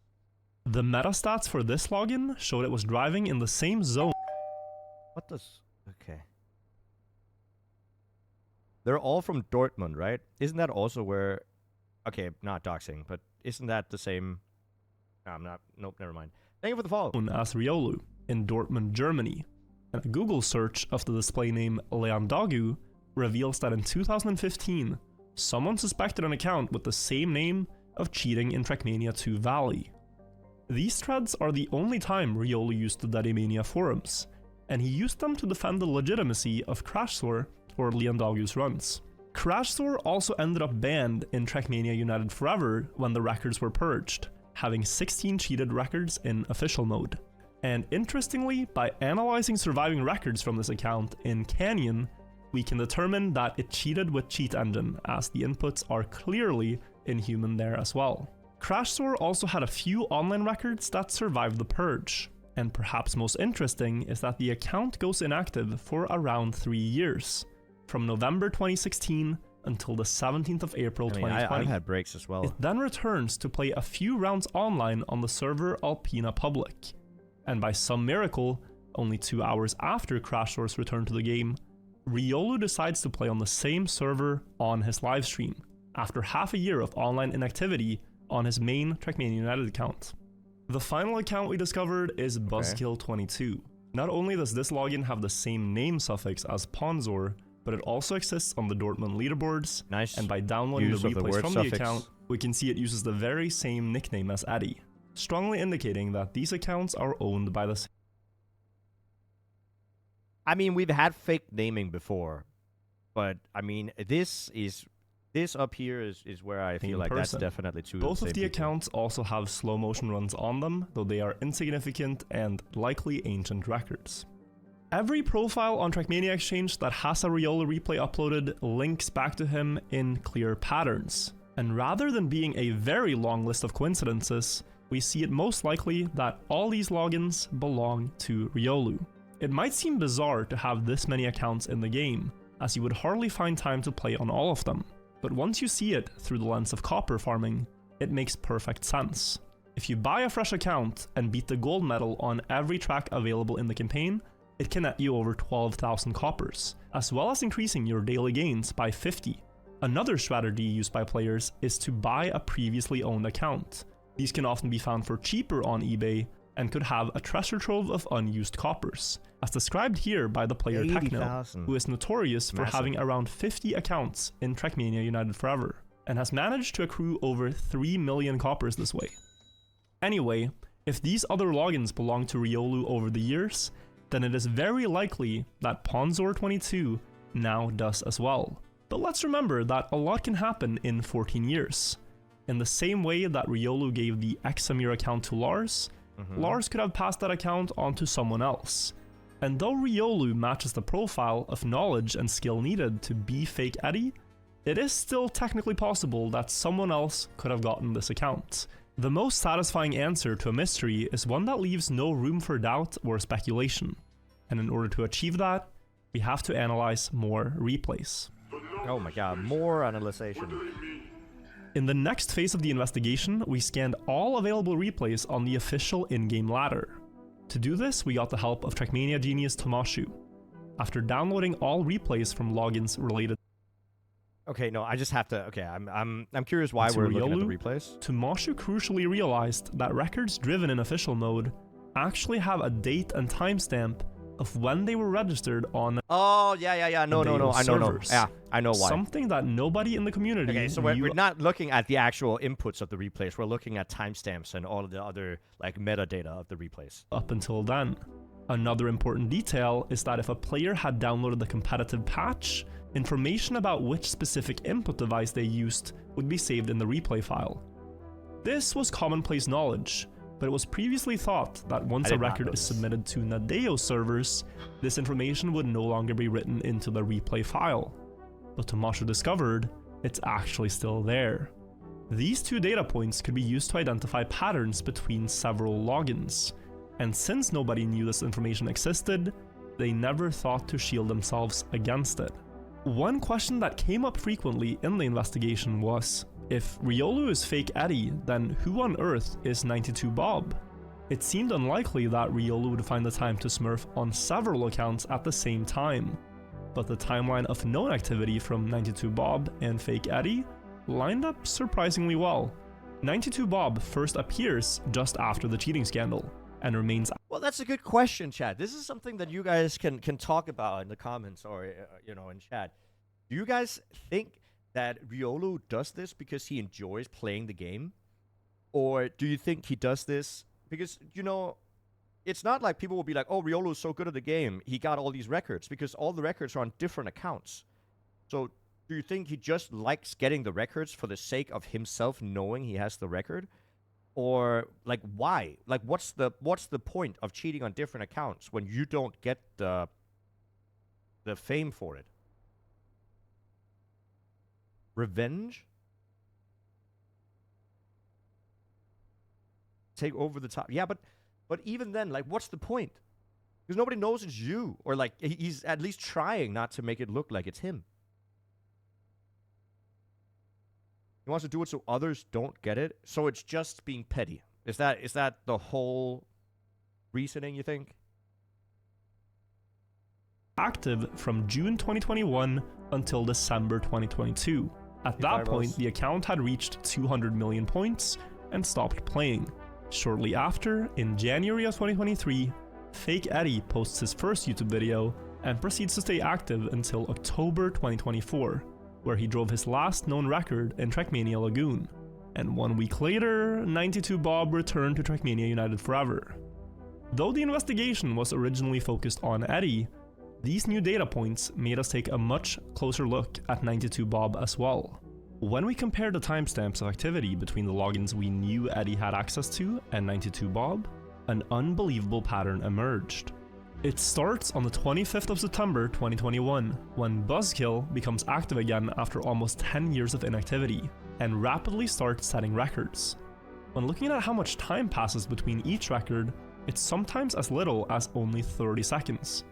[SPEAKER 1] The metastats for this login showed it was driving in the same zone.
[SPEAKER 2] What does... Okay. They're all from Dortmund, right? Isn't that also where... Okay, not doxing, but isn't that the same... No, I'm not... Nope, never mind. Thank you for the follow.
[SPEAKER 1] As Riolu in Dortmund, Germany. And a Google search of the display name Leandagu reveals that in 2015, someone suspected an account with the same name of cheating in Trackmania 2 Valley. These threads are the only time Riolu used the Dedemania forums, and he used them to defend the legitimacy of CrashSor or Leandagu's runs. CrashSor also ended up banned in Trackmania United Forever when the records were purged, having 16 cheated records in official mode. And interestingly, by analyzing surviving records from this account in Canyon, we can determine that it cheated with Cheat Engine, as the inputs are clearly inhuman there as well. CrashSor also had a few online records that survived the purge, and perhaps most interesting is that the account goes inactive for around 3 years, from November 2016 until the 17th of April 2020.
[SPEAKER 2] I've had breaks as well.
[SPEAKER 1] It then returns to play a few rounds online on the server Alpina Public, and by some miracle, only 2 hours after CrashSor's return to the game, Riolu decides to play on the same server on his livestream, after half a year of online inactivity on his main Trackmania United account. The final account we discovered is Buzzkill22. Not only does this login have the same name suffix as Ponzor, but it also exists on the Dortmund leaderboards, and by downloading the replays from the account, we can see it uses the very same nickname as Eddie, strongly indicating that these accounts are owned by the same.
[SPEAKER 2] I mean, we've had fake naming before, but I mean, this up here is where I feel like that's definitely two.
[SPEAKER 1] Both of the accounts also have slow motion runs on them, though they are insignificant and likely ancient records. Every profile on Trackmania Exchange that has a Riolu replay uploaded links back to him in clear patterns, and rather than being a very long list of coincidences, we see it most likely that all these logins belong to Riolu. It might seem bizarre to have this many accounts in the game, as you would hardly find time to play on all of them, but once you see it through the lens of copper farming, it makes perfect sense. If you buy a fresh account and beat the gold medal on every track available in the campaign, it can net you over 12,000 coppers, as well as increasing your daily gains by 50. Another strategy used by players is to buy a previously owned account. These can often be found for cheaper on eBay and could have a treasure trove of unused coppers, as described here by the player Techno, who is notorious for having around 50 accounts in Trackmania United Forever, and has managed to accrue over 3 million coppers this way. Anyway, if these other logins belong to Riolu over the years, then it is very likely that Ponzor22 now does as well. But let's remember that a lot can happen in 14 years. In the same way that Riolu gave the Examir account to Lars, Lars could have passed that account on to someone else. And though Riolu matches the profile of knowledge and skill needed to be Fake Eddie, it is still technically possible that someone else could have gotten this account. The most satisfying answer to a mystery is one that leaves no room for doubt or speculation. And in order to achieve that, we have to analyze more replays.
[SPEAKER 2] Oh my god, more analyzation.
[SPEAKER 1] In the next phase of the investigation, we scanned all available replays on the official in-game ladder. To do this, we got the help of Trackmania genius Tomashu. After downloading all replays from logins related
[SPEAKER 2] Okay, no, I just have to. Okay, I'm curious why we're looking at the replays.
[SPEAKER 1] Tomashu crucially realized that records driven in official mode actually have a date and timestamp of when they were registered on
[SPEAKER 2] Oh, yeah. No. I know. Yeah, I know why.
[SPEAKER 1] Something that nobody in the community
[SPEAKER 2] Okay, so we're not looking at the actual inputs of the replays. We're looking at timestamps and all of the other like metadata of the replays.
[SPEAKER 1] Up until then. Another important detail is that if a player had downloaded the competitive patch, information about which specific input device they used would be saved in the replay file. This was commonplace knowledge, but it was previously thought that once a record is submitted to Nadeo servers, this information would no longer be written into the replay file. But Tomashu discovered it's actually still there. These two data points could be used to identify patterns between several logins, and since nobody knew this information existed, they never thought to shield themselves against it. One question that came up frequently in the investigation was, if Riolu is Fake Eddie, then who on earth is 92 Bob? It seemed unlikely that Riolu would find the time to smurf on several accounts at the same time, but the timeline of known activity from 92 Bob and Fake Eddie lined up surprisingly well. 92 Bob first appears just after the cheating scandal, and remains.
[SPEAKER 2] Well, that's a good question, chat. This is something that you guys can talk about in the comments or in chat. Do you guys think that Riolu does this because he enjoys playing the game, or do you think he does this because it's not like people will be like, oh, Riolu is so good at the game, he got all these records, because all the records are on different accounts. So do you think he just likes getting the records for the sake of himself knowing he has the record? Or like why? Like what's the point of cheating on different accounts when you don't get the fame for it? Revenge? Take over the top. Yeah, but even then, like, what's the point? Because nobody knows it's you, or like he's at least trying not to make it look like it's him. He wants to do it so others don't get it, so it's just being petty. Is that the whole reasoning, you think?
[SPEAKER 1] Active from June 2021 until December 2022. At that point, the account had reached 200 million points and stopped playing. Shortly after, in January of 2023, Fake Eddie posts his first YouTube video and proceeds to stay active until October 2024, where he drove his last known record in Trackmania Lagoon. And 1 week later, 92 Bob returned to Trackmania United Forever. Though the investigation was originally focused on Eddie, these new data points made us take a much closer look at 92 Bob as well. When we compared the timestamps of activity between the logins we knew Eddie had access to and 92 Bob, an unbelievable pattern emerged. It starts on the 25th of September 2021, when Buzzkill becomes active again after almost 10 years of inactivity, and rapidly starts setting records. When looking at how much time passes between each record, it's sometimes as little as only 30 seconds,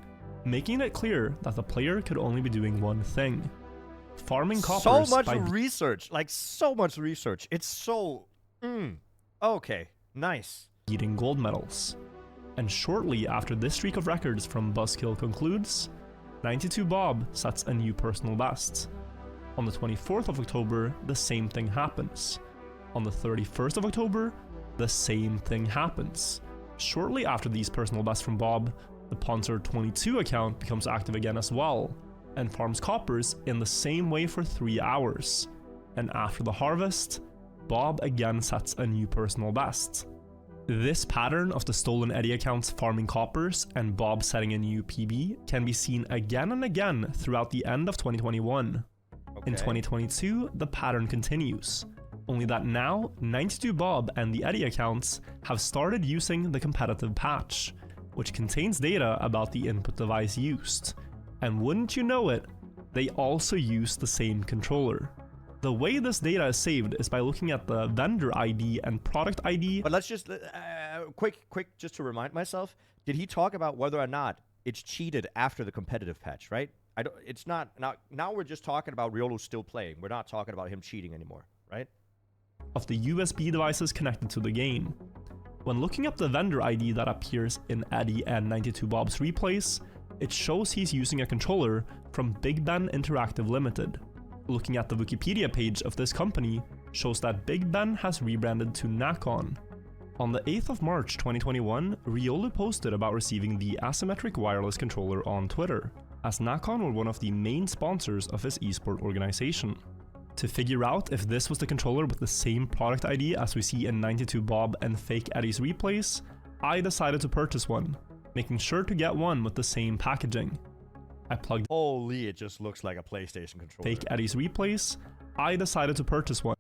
[SPEAKER 1] making it clear that the player could only be doing one thing: farming coppers.
[SPEAKER 2] So much research, like so much research. It's so okay, nice.
[SPEAKER 1] Eating gold medals. And shortly after this streak of records from Buzzkill concludes, 92bob sets a new personal best. On the 24th of October, the same thing happens. On the 31st of October, the same thing happens. Shortly after these personal bests from Bob, the Ponzer22 account becomes active again as well, and farms coppers in the same way for 3 hours. And after the harvest, Bob again sets a new personal best. This pattern of the stolen Eddie accounts farming coppers and Bob setting a new PB can be seen again and again throughout the end of 2021.
[SPEAKER 2] Okay.
[SPEAKER 1] In 2022, the pattern continues, only that now 92bob and the Eddie accounts have started using the competitive patch, which contains data about the input device used. And wouldn't you know it, they also use the same controller. The way this data is saved is by looking at the vendor ID and product ID.
[SPEAKER 2] But let's just, quick, just to remind myself, did he talk about whether or not it's cheated after the competitive patch, right? It's not, now we're just talking about Riolu still playing. We're not talking about him cheating anymore, right?
[SPEAKER 1] Of the USB devices connected to the game. When looking up the vendor ID that appears in Eddie and 92bob's replays, it shows he's using a controller from Big Ben Interactive Limited. Looking at the Wikipedia page of this company shows that Big Ben has rebranded to Nakon. On the 8th of March 2021, Riolu posted about receiving the asymmetric wireless controller on Twitter, as Nakon were one of the main sponsors of his esport organization. To figure out if this was the controller with the same product ID as we see in 92bob and Fake Eddie's replays, I decided to purchase one, making sure to get one with the same packaging. I plugged
[SPEAKER 2] Holy, it just looks like a PlayStation controller.
[SPEAKER 1] Fake Eddie's replays, I decided to purchase one.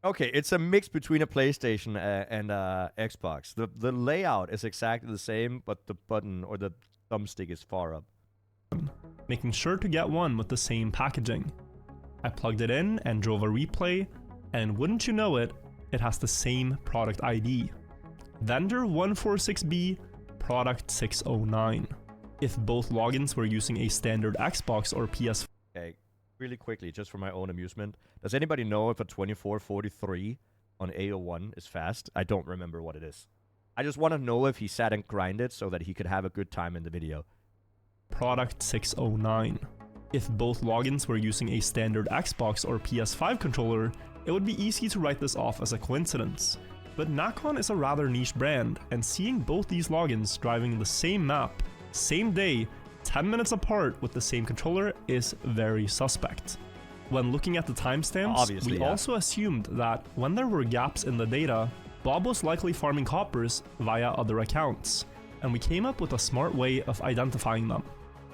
[SPEAKER 2] Okay, it's a mix between a PlayStation and Xbox. The layout is exactly the same, but the button or the thumbstick is far up.
[SPEAKER 1] Making sure to get one with the same packaging. I plugged it in and drove a replay, and wouldn't you know it, it has the same product ID. Vendor 146B, product 609. If both logins were using a standard Xbox or PS4.
[SPEAKER 2] Okay, really quickly, just for my own amusement, does anybody know if a 2443 on AO1 is fast? I don't remember what it is. I just want to know if he sat and grinded so that he could have a good time in the video.
[SPEAKER 1] Product 609. If both logins were using a standard Xbox or PS5 controller, it would be easy to write this off as a coincidence. But Nakon is a rather niche brand, and seeing both these logins driving the same map, same day, 10 minutes apart with the same controller is very suspect. When looking at the timestamps, we also assumed that when there were gaps in the data, Bob was likely farming coppers via other accounts, and we came up with a smart way of identifying them.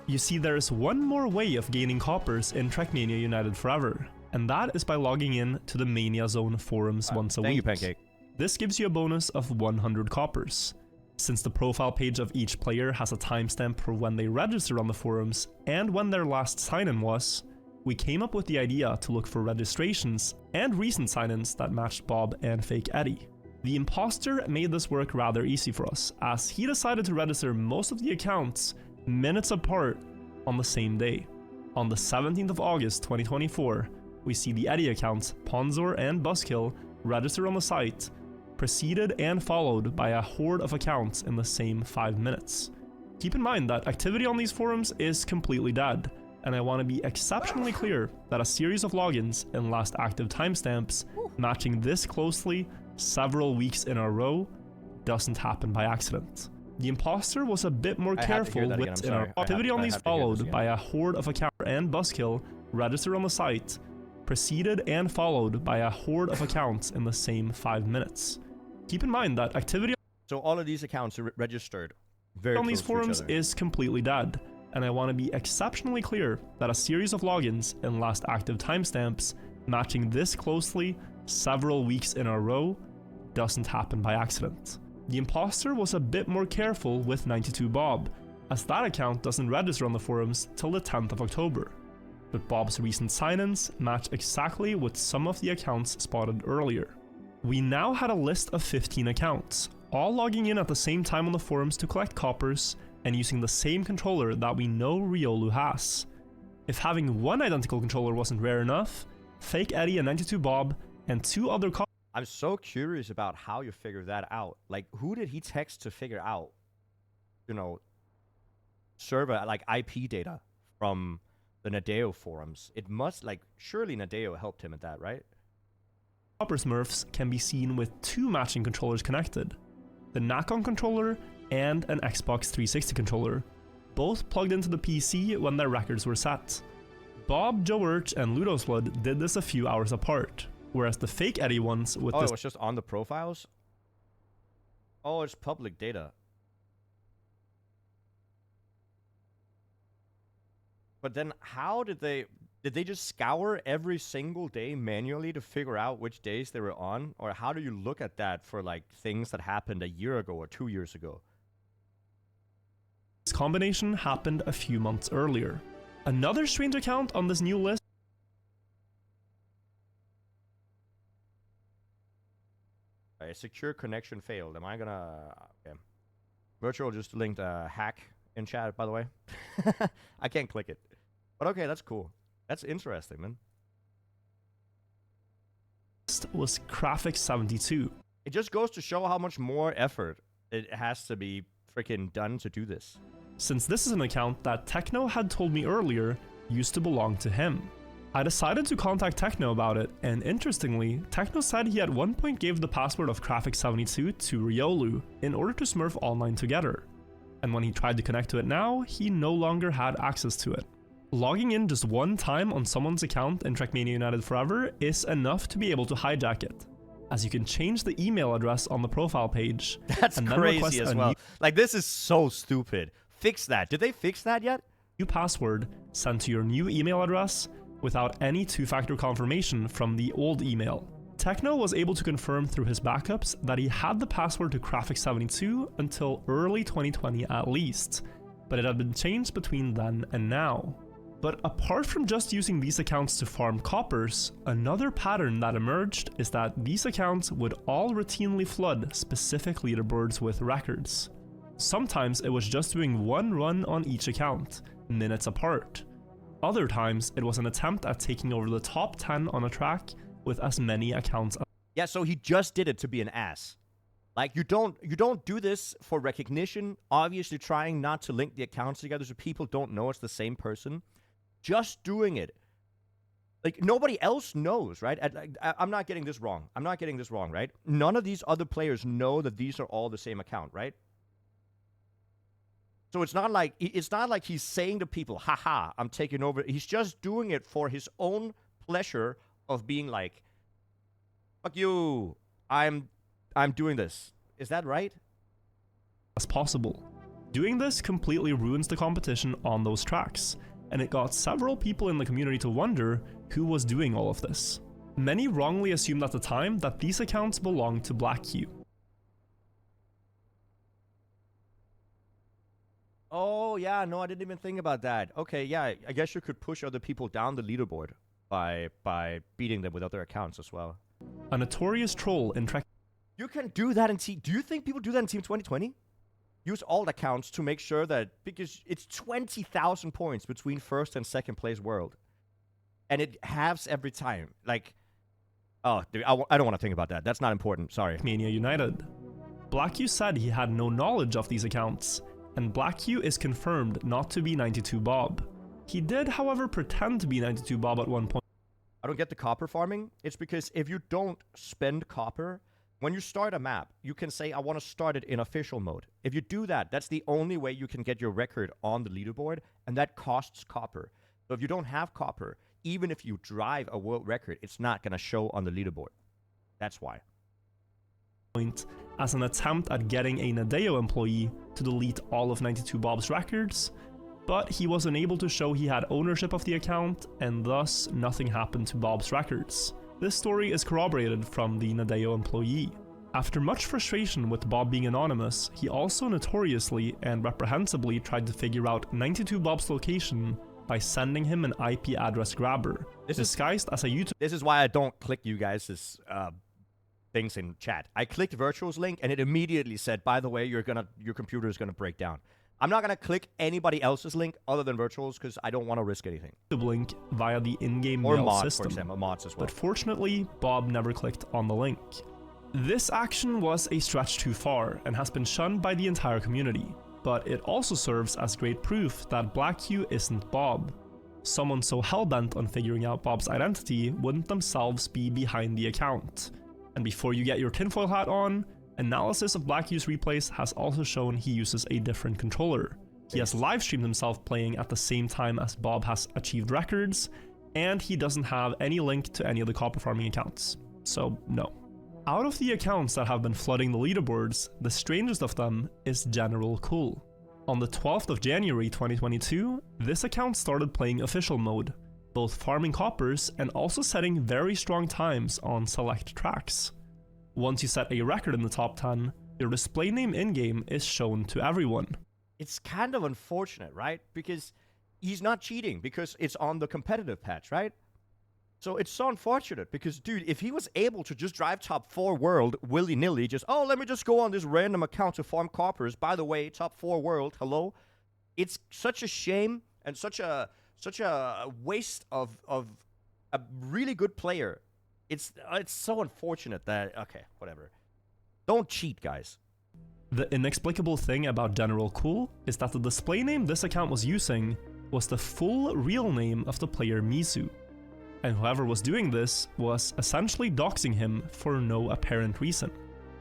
[SPEAKER 1] You see, there is one more way of gaining coppers in Trackmania United Forever, and that is by logging in to the Mania Zone forums once a week.
[SPEAKER 2] Thank you, Pancake.
[SPEAKER 1] This gives you a bonus of 100 coppers. Since the profile page of each player has a timestamp for when they registered on the forums and when their last sign-in was, we came up with the idea to look for registrations and recent sign-ins that matched Bob and Fake Eddie. The imposter made this work rather easy for us, as he decided to register most of the accounts minutes apart on the same day. On the 17th of August 2024, we see the Eddie accounts, Ponzor and Buzzkill, register on the site, preceded and followed by a horde of accounts in the same 5 minutes. Keep in mind that activity on these forums is completely dead, and I want to be exceptionally clear that a series of logins and last active timestamps matching this closely several weeks in a row doesn't happen by accident. The imposter was a bit more careful with our activity on these followed by a horde of accounts and Buzzkill register on the site, preceded and followed by a horde of accounts in the same 5 minutes. Keep in mind that activity
[SPEAKER 2] So all of these accounts are registered very
[SPEAKER 1] on
[SPEAKER 2] close
[SPEAKER 1] these
[SPEAKER 2] to
[SPEAKER 1] forums
[SPEAKER 2] each other.
[SPEAKER 1] is completely dead, and I want to be exceptionally clear that a series of logins and last active timestamps matching this closely several weeks in a row doesn't happen by accident. The imposter was a bit more careful with 92bob, as that account doesn't register on the forums till the 10th of October. But Bob's recent sign-ins match exactly with some of the accounts spotted earlier. We now had a list of 15 accounts, all logging in at the same time on the forums to collect coppers and using the same controller that we know Riolu has. If having one identical controller wasn't rare enough, Fake Eddie and 92bob and 2 other
[SPEAKER 2] I'm so curious about how you figure that out. Like, who did he text to figure out, you know, server, like IP data from the Nadeo forums? It must, like, surely Nadeo helped him at that, right?
[SPEAKER 1] Copper Smurfs can be seen with two matching controllers connected, the Nacon controller and an Xbox 360 controller, both plugged into the PC when their records were set. Bob, Joe Urch, and Ludoslood did this a few hours apart, whereas the fake Eddie ones with
[SPEAKER 2] Oh,
[SPEAKER 1] this
[SPEAKER 2] it was just on the profiles? Oh, it's public data. But then how did they just scour every single day manually to figure out which days they were on? Or how do you look at that for like things that happened a year ago or 2 years ago?
[SPEAKER 1] This combination happened a few months earlier. Another strange account on this new list
[SPEAKER 2] A secure connection failed. Am I gonna... Okay. Virtual just linked a hack in chat, by the way. I can't click it. But okay, that's cool. That's interesting, man.
[SPEAKER 1] was Graphics72.
[SPEAKER 2] It just goes to show how much more effort it has to be freaking done to do this.
[SPEAKER 1] Since this is an account that Techno had told me earlier used to belong to him. I decided to contact Techno about it, and interestingly, Techno said he at one point gave the password of Graphics72 to Riolu in order to smurf all 9 together. And when he tried to connect to it now, he no longer had access to it. Logging in just one time on someone's account in Trackmania United Forever is enough to be able to hijack it, as you can change the email address on the profile page.
[SPEAKER 2] That's
[SPEAKER 1] and then request
[SPEAKER 2] crazy as
[SPEAKER 1] a
[SPEAKER 2] well. Like, this is so stupid. Fix that. Did they fix that yet?
[SPEAKER 1] new password sent to your new email address without any two-factor confirmation from the old email. Techno was able to confirm through his backups that he had the password to Graphics72 until early 2020 at least, but it had been changed between then and now. But apart from just using these accounts to farm coppers, another pattern that emerged is that these accounts would all routinely flood specific leaderboards with records. Sometimes it was just doing one run on each account, minutes apart. Other times it was an attempt at taking over the top 10 on a track with as many accounts.
[SPEAKER 2] Yeah, so he just did it to be an ass. Like, you don't do this for recognition, obviously trying not to link the accounts together so people don't know it's the same person. Just doing it. Like, nobody else knows, right? I'm not getting this wrong. I'm not getting this wrong, right? None of these other players know that these are all the same account, right? So it's not like he's saying to people, haha, I'm taking over. He's just doing it for his own pleasure of being like, fuck you, I'm doing this. Is that right?
[SPEAKER 1] As possible. Doing this completely ruins the competition on those tracks, and it got several people in the community to wonder who was doing all of this. Many wrongly assumed at the time that these accounts belonged to BlackQ.
[SPEAKER 2] Oh, yeah, no, I didn't even think about that. Okay, yeah, I guess you could push other people down the leaderboard by beating them with other accounts as well.
[SPEAKER 1] A notorious troll in Track...
[SPEAKER 2] You can do that in Team... Do you think people do that in Team 2020? Use alt accounts to make sure that... Because it's 20,000 points between first and second place world. And it halves every time. Like... Oh, dude, I don't want to think about that. That's not important. Sorry.
[SPEAKER 1] Trackmania United. BlackQ said he had no knowledge of these accounts, and BlackQ is confirmed not to be 92Bob. He did, however, pretend to be 92Bob at one point.
[SPEAKER 2] I don't get the copper farming. It's because if you don't spend copper, when you start a map, you can say, I want to start it in official mode. If you do that, that's the only way you can get your record on the leaderboard, and that costs copper. So if you don't have copper, even if you drive a world record, it's not going to show on the leaderboard. That's why.
[SPEAKER 1] As an attempt at getting a Nadeo employee to delete all of 92Bob's records, but he was unable to show he had ownership of the account, and thus nothing happened to Bob's records. This story is corroborated from the Nadeo employee. After much frustration with Bob being anonymous, he also notoriously and reprehensibly tried to figure out 92Bob's location by sending him an IP address grabber, disguised as a YouTube.
[SPEAKER 2] This is why I don't click you guys' things in chat. I clicked Virtual's link and it immediately said, by the way, your computer is gonna break down. I'm not going to click anybody else's link other than Virtual's because I don't want to risk anything.
[SPEAKER 1] to blink via the in-game
[SPEAKER 2] Or
[SPEAKER 1] mail
[SPEAKER 2] mod,
[SPEAKER 1] system.
[SPEAKER 2] for example, mods as well.
[SPEAKER 1] But fortunately, Bob never clicked on the link. This action was a stretch too far and has been shunned by the entire community, but it also serves as great proof that BlackQ isn't Bob. Someone so hellbent on figuring out Bob's identity wouldn't themselves be behind the account. And before you get your tinfoil hat on, analysis of BlackQ's replays has also shown he uses a different controller. He has live streamed himself playing at the same time as Bob has achieved records, and he doesn't have any link to any of the copper farming accounts. So no. Out of the accounts that have been flooding the leaderboards, the strangest of them is General Cool. On the 12th of January 2022, this account started playing official mode, both farming coppers and also setting very strong times on select tracks. Once you set a record in the top 10, your display name in-game is shown to everyone.
[SPEAKER 2] It's kind of unfortunate, right? Because he's not cheating because it's on the competitive patch, right? So it's so unfortunate because, dude, if he was able to just drive top 4 world willy-nilly, just, oh, let me just go on this random account to farm coppers. By the way, top 4 world, hello. It's such a shame and such a waste of a really good player. It's so unfortunate that, okay, whatever. Don't cheat, guys.
[SPEAKER 1] The inexplicable thing about General Cool is that the display name this account was using was the full real name of the player Misu, and whoever was doing this was essentially doxing him for no apparent reason.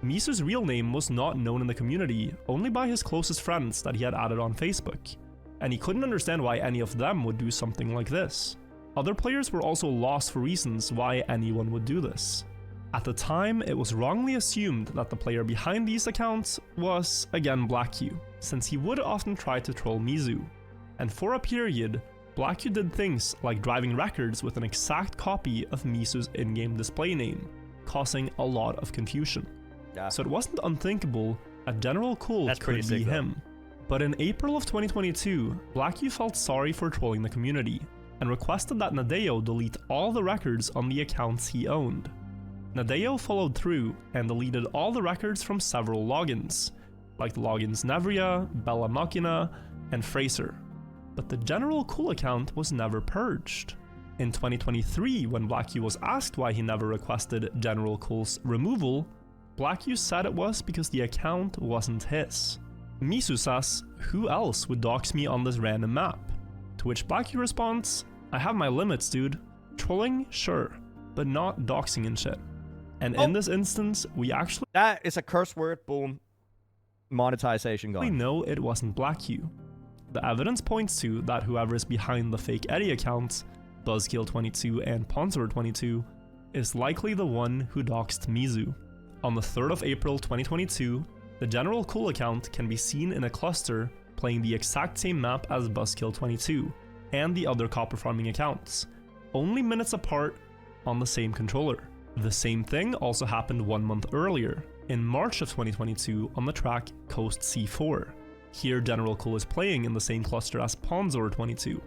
[SPEAKER 1] Misu's real name was not known in the community, only by his closest friends that he had added on Facebook, and he couldn't understand why any of them would do something like this. Other players were also lost for reasons why anyone would do this. At the time, it was wrongly assumed that the player behind these accounts was, again, BlackQ, since he would often try to troll Mizu. And for a period, BlackQ did things like driving records with an exact copy of Misu's in-game display name, causing a lot of confusion.
[SPEAKER 2] Yeah.
[SPEAKER 1] So it wasn't unthinkable that General Cool could be him. But in April of 2022, BlackQ felt sorry for trolling the community, and requested that Nadeo delete all the records on the accounts he owned. Nadeo followed through and deleted all the records from several logins, like the logins Nevria, Bella Machina, and Fraser. But the General Cool account was never purged. In 2023, when BlackQ was asked why he never requested General Cool's removal, BlackQ said it was because the account wasn't his. Misu says, "Who else would dox me on this random map?" To which BlackQ responds, "I have my limits, dude. Trolling, sure, but not doxing and shit." And in this instance, we actually
[SPEAKER 2] That is a curse word, boom. Monetization gone.
[SPEAKER 1] know it wasn't BlackQ. The evidence points to that whoever is behind the fake Eddie accounts, Buzzkill22 and Ponzor22, is likely the one who doxed Mizu. On the 3rd of April 2022, the General Cool account can be seen in a cluster playing the exact same map as Buzzkill22 and the other copper farming accounts, only minutes apart on the same controller. The same thing also happened 1 month earlier, in March of 2022 on the track Coast C4. Here General Cool is playing in the same cluster as Ponzor22,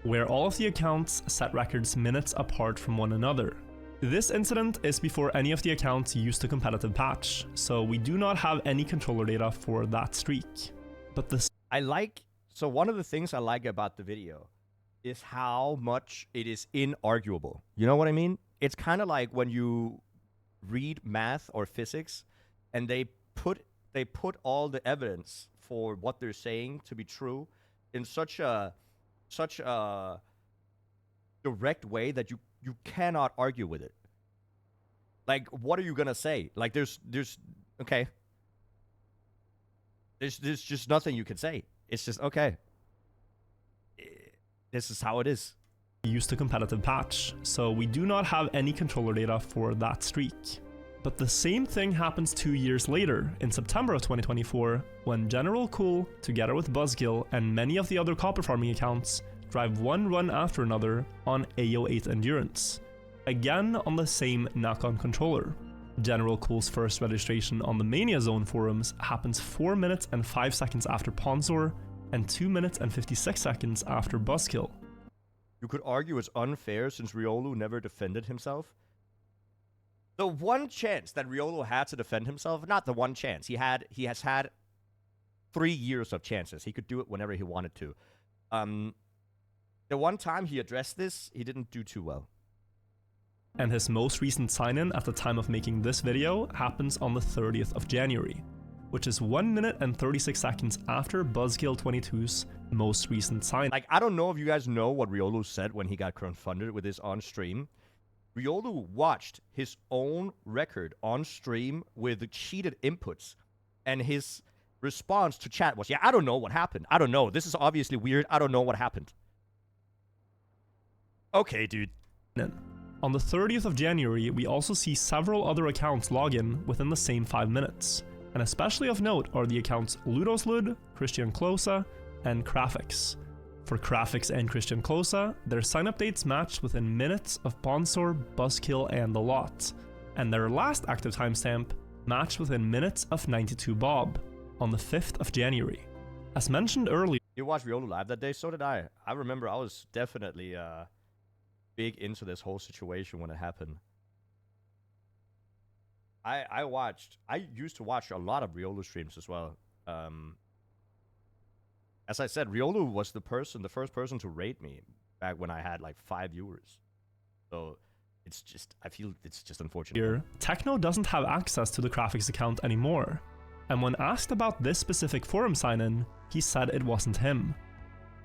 [SPEAKER 1] where all of the accounts set records minutes apart from one another. This incident is before any of the accounts used the competitive patch, so we do not have any controller data for that streak. But
[SPEAKER 2] So one of the things I like about the video is how much it is inarguable. You know what I mean? It's kind of like when you read math or physics and they put all the evidence for what they're saying to be true in such a direct way that you cannot argue with it. Like, what are you gonna say? Like, there's just nothing you can say. It's just, okay, this is how it is.
[SPEAKER 1] Used a competitive patch, so we do not have any controller data for that streak. But the same thing happens 2 years later, in September of 2024, when General Cool, together with Buzzkill and many of the other copper farming accounts, drive one run after another on AO8 Endurance, again on the same knock-on controller. General Cool's first registration on the Mania Zone forums happens 4 minutes and 5 seconds after Ponzor, and 2 minutes and 56 seconds after Buzzkill.
[SPEAKER 2] You could argue it's unfair since Riolu never defended himself. The one chance that Riolu had to defend himself, not the one chance, he has had 3 years of chances. He could do it whenever he wanted to. The one time he addressed this, he didn't do too well.
[SPEAKER 1] And his most recent sign-in at the time of making this video happens on the 30th of January, which is 1 minute and 36 seconds after Buzzkill22's most recent sign-in.
[SPEAKER 2] Like, I don't know if you guys know what Riolu said when he got confronted with this on stream. Riolu watched his own record on stream with the cheated inputs, and his response to chat was, yeah, I don't know what happened. I don't know. This is obviously weird. I don't know what happened. Okay, dude.
[SPEAKER 1] On the 30th of January, we also see several other accounts log in within the same 5 minutes, and especially of note are the accounts Ludoslud, Christian Klosa, and Graphics. For Graphics and Christian Klosa, their sign updates matched within minutes of Bonsor, Buzzkill, and the lot, and their last active timestamp matched within minutes of 92Bob on the 5th of January. As mentioned earlier,
[SPEAKER 2] You watched Riolu live that day? So did I. I remember I was definitely big into this whole situation when it happened. I used to watch a lot of Riolu streams as well. As I said, Riolu was the first person to rate me back when I had like 5 viewers. So it's just, I feel it's just unfortunate.
[SPEAKER 1] Techno doesn't have access to the Graphics account anymore, and when asked about this specific forum sign-in, he said it wasn't him.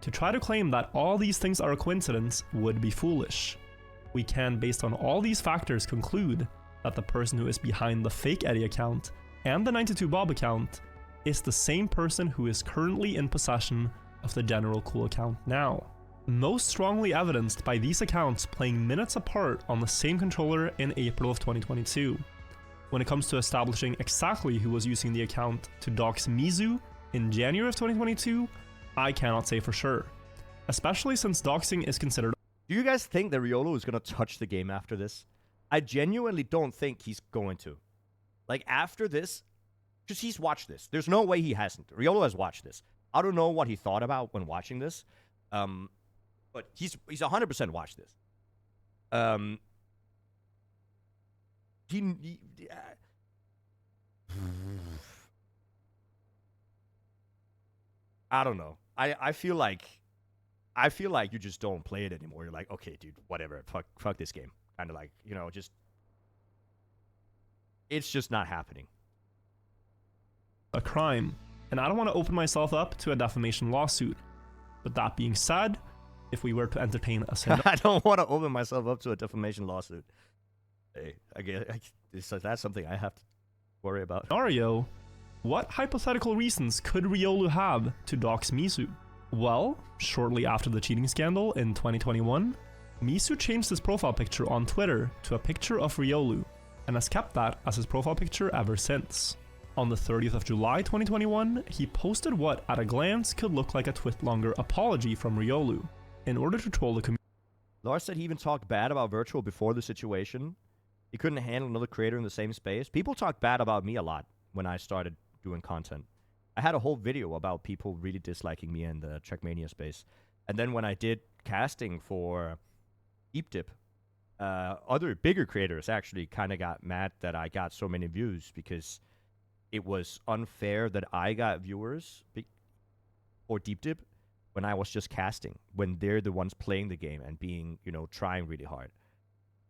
[SPEAKER 1] To try to claim that all these things are a coincidence would be foolish. We can, based on all these factors, conclude that the person who is behind the fake Eddie account and the 92Bob account is the same person who is currently in possession of the General Cool account now. Most strongly evidenced by these accounts playing minutes apart on the same controller in April of 2022. When it comes to establishing exactly who was using the account to dox Mizu in January of 2022, I cannot say for sure, especially since doxing is considered.
[SPEAKER 2] Do you guys think that Riolu is going to touch the game after this? I genuinely don't think he's going to. Like, after this, because he's watched this. There's no way he hasn't. Riolu has watched this. I don't know what he thought about when watching this, but he's 100% watched this. I don't know. I feel like you just don't play it anymore. You're like, okay, dude, whatever. Fuck this game. Kind of like, you know, just it's just not happening.
[SPEAKER 1] A crime, and I don't want to open myself up to a defamation lawsuit. But that being said, if we were to entertain a
[SPEAKER 2] I don't want to open myself up to a defamation lawsuit. Hey, I guess that's something I have to worry about.
[SPEAKER 1] Scenario, what hypothetical reasons could Riolu have to dox Mizu? Well, shortly after the cheating scandal in 2021, Mizu changed his profile picture on Twitter to a picture of Riolu, and has kept that as his profile picture ever since. On the 30th of July 2021, he posted what at a glance could look like a twit-longer apology from Riolu, in order to troll the community.
[SPEAKER 2] Lars said he even talked bad about Wirtual before the situation. He couldn't handle another creator in the same space. People talk bad about me a lot when I started doing content. I had a whole video about people really disliking me in the Trackmania space. And then when I did casting for Deep Dip, other bigger creators actually kind of got mad that I got so many views because it was unfair that I got viewers for Deep Dip when I was just casting, when they're the ones playing the game and being, you know, trying really hard.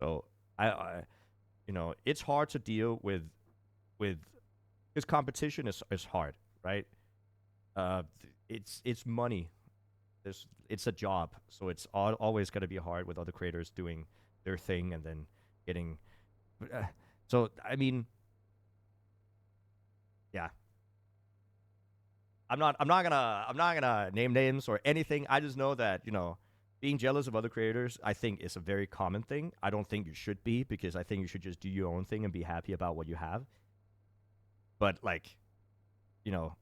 [SPEAKER 2] So I you know, it's hard to deal with because competition is hard, right? It's money. It's a job, so it's always going to be hard with other creators doing their thing and then getting. So I mean, yeah. I'm not gonna name names or anything. I just know that, you know, being jealous of other creators, I think, is a very common thing. I don't think you should be, because I think you should just do your own thing and be happy about what you have. But like, you know,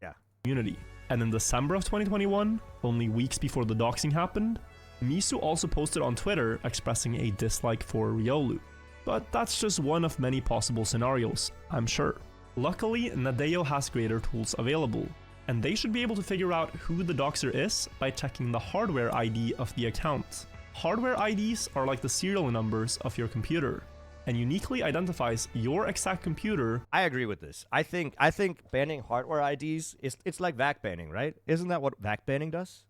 [SPEAKER 2] yeah.
[SPEAKER 1] Community. And in December of 2021, only weeks before the doxing happened, Mizu also posted on Twitter expressing a dislike for Riolu. But that's just one of many possible scenarios, I'm sure. Luckily, Nadeo has greater tools available, and they should be able to figure out who the doxer is by checking the hardware ID of the account. Hardware IDs are like the serial numbers of your computer. and uniquely identifies your exact computer.
[SPEAKER 2] I agree with this. I think banning hardware IDs it's like VAC banning, right? Isn't that what VAC banning does?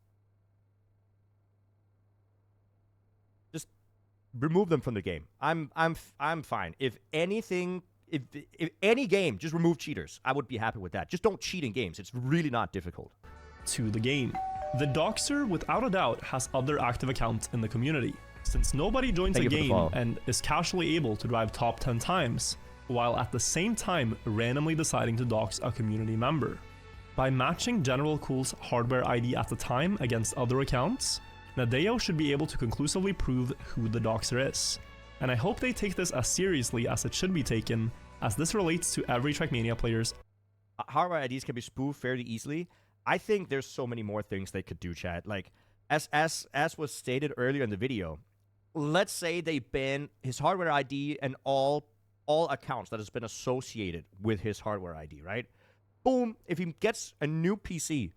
[SPEAKER 2] Just remove them from the game. I'm fine. If anything, if any game, just remove cheaters. I would be happy with that. Just don't cheat in games. It's really not difficult.
[SPEAKER 1] To the game. The doxer, without a doubt, has other active accounts in the community, since nobody joins a game and is casually able to drive top 10 times, while at the same time randomly deciding to dox a community member. By matching General Cool's hardware ID at the time against other accounts, Nadeo should be able to conclusively prove who the doxer is. And I hope they take this as seriously as it should be taken, as this relates to every Trackmania player's
[SPEAKER 2] hardware IDs can be spoofed fairly easily. I think there's so many more things they could do, chat. Like, as was stated earlier in the video, let's say they ban his hardware ID and all accounts that has been associated with his hardware ID, right? Boom, if he gets a new PC,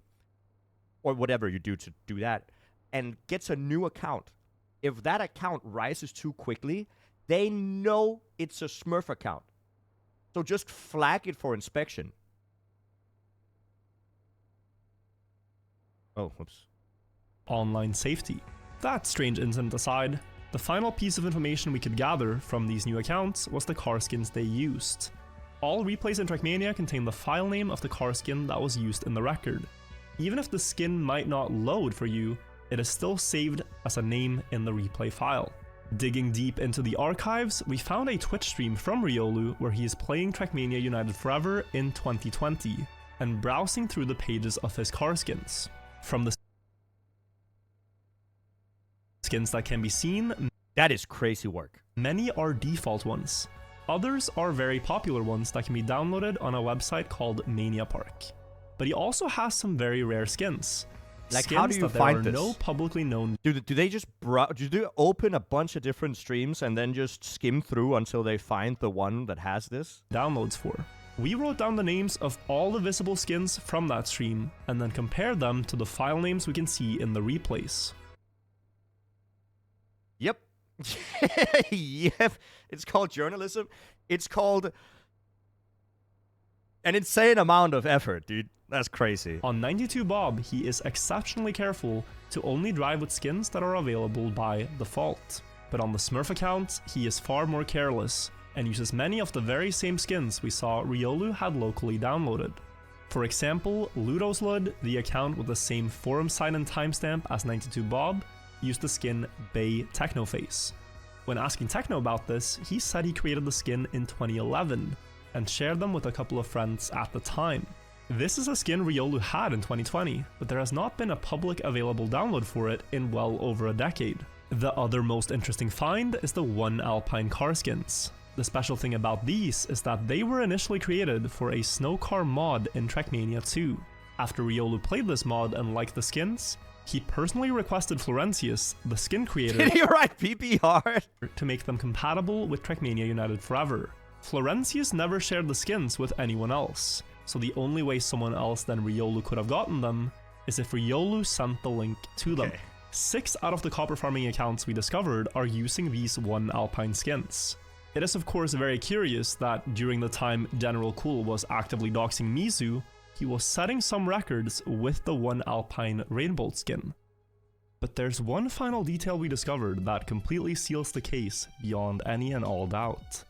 [SPEAKER 2] or whatever you do to do that, and gets a new account, if that account rises too quickly, they know it's a Smurf account. So just flag it for inspection. Oh, whoops.
[SPEAKER 1] Online safety. That strange incident aside, the final piece of information we could gather from these new accounts was the car skins they used. All replays in Trackmania contain the file name of the car skin that was used in the record. Even if the skin might not load for you, it is still saved as a name in the replay file. Digging deep into the archives, we found a Twitch stream from Riolu where he is playing Trackmania United Forever in 2020, and browsing through the pages of his car skins. From the skins that can be seen,
[SPEAKER 2] that is crazy work.
[SPEAKER 1] Many are default ones. Others are very popular ones that can be downloaded on a website called Mania Park. But he also has some very rare skins.
[SPEAKER 2] Like,
[SPEAKER 1] skins
[SPEAKER 2] how do you
[SPEAKER 1] that
[SPEAKER 2] find
[SPEAKER 1] there are
[SPEAKER 2] this?
[SPEAKER 1] no publicly known.
[SPEAKER 2] Do they just do they open a bunch of different streams and then just skim through until they find the one that has this?
[SPEAKER 1] Downloads for. We wrote down the names of all the visible skins from that stream, and then compared them to the file names we can see in the replays.
[SPEAKER 2] Yep. Yep. It's called journalism. It's called an insane amount of effort, dude. That's crazy.
[SPEAKER 1] On 92Bob, he is exceptionally careful to only drive with skins that are available by default. But on the Smurf account, he is far more careless, and uses many of the very same skins we saw Riolu had locally downloaded. For example, Ludoslud, the account with the same forum sign and timestamp as 92Bob, used the skin Bay Technoface. When asking Techno about this, he said he created the skin in 2011, and shared them with a couple of friends at the time. This is a skin Riolu had in 2020, but there has not been a public available download for it in well over a decade. The other most interesting find is the 1 Alpine car skins. The special thing about these is that they were initially created for a snow car mod in Trackmania 2. After Riolu played this mod and liked the skins, he personally requested Florentius, the skin creator,
[SPEAKER 2] Did he write PP hard?
[SPEAKER 1] to make them compatible with Trackmania United Forever. Florentius never shared the skins with anyone else, so the only way someone else than Riolu could have gotten them is if Riolu sent the link to them. 6 out of the copper farming accounts we discovered are using these 1 Alpine skins. It is of course very curious that during the time General Cool was actively doxing Mizu, he was setting some records with the 1 Alpine Rainbolt skin. But there's one final detail we discovered that completely seals the case beyond any and all doubt.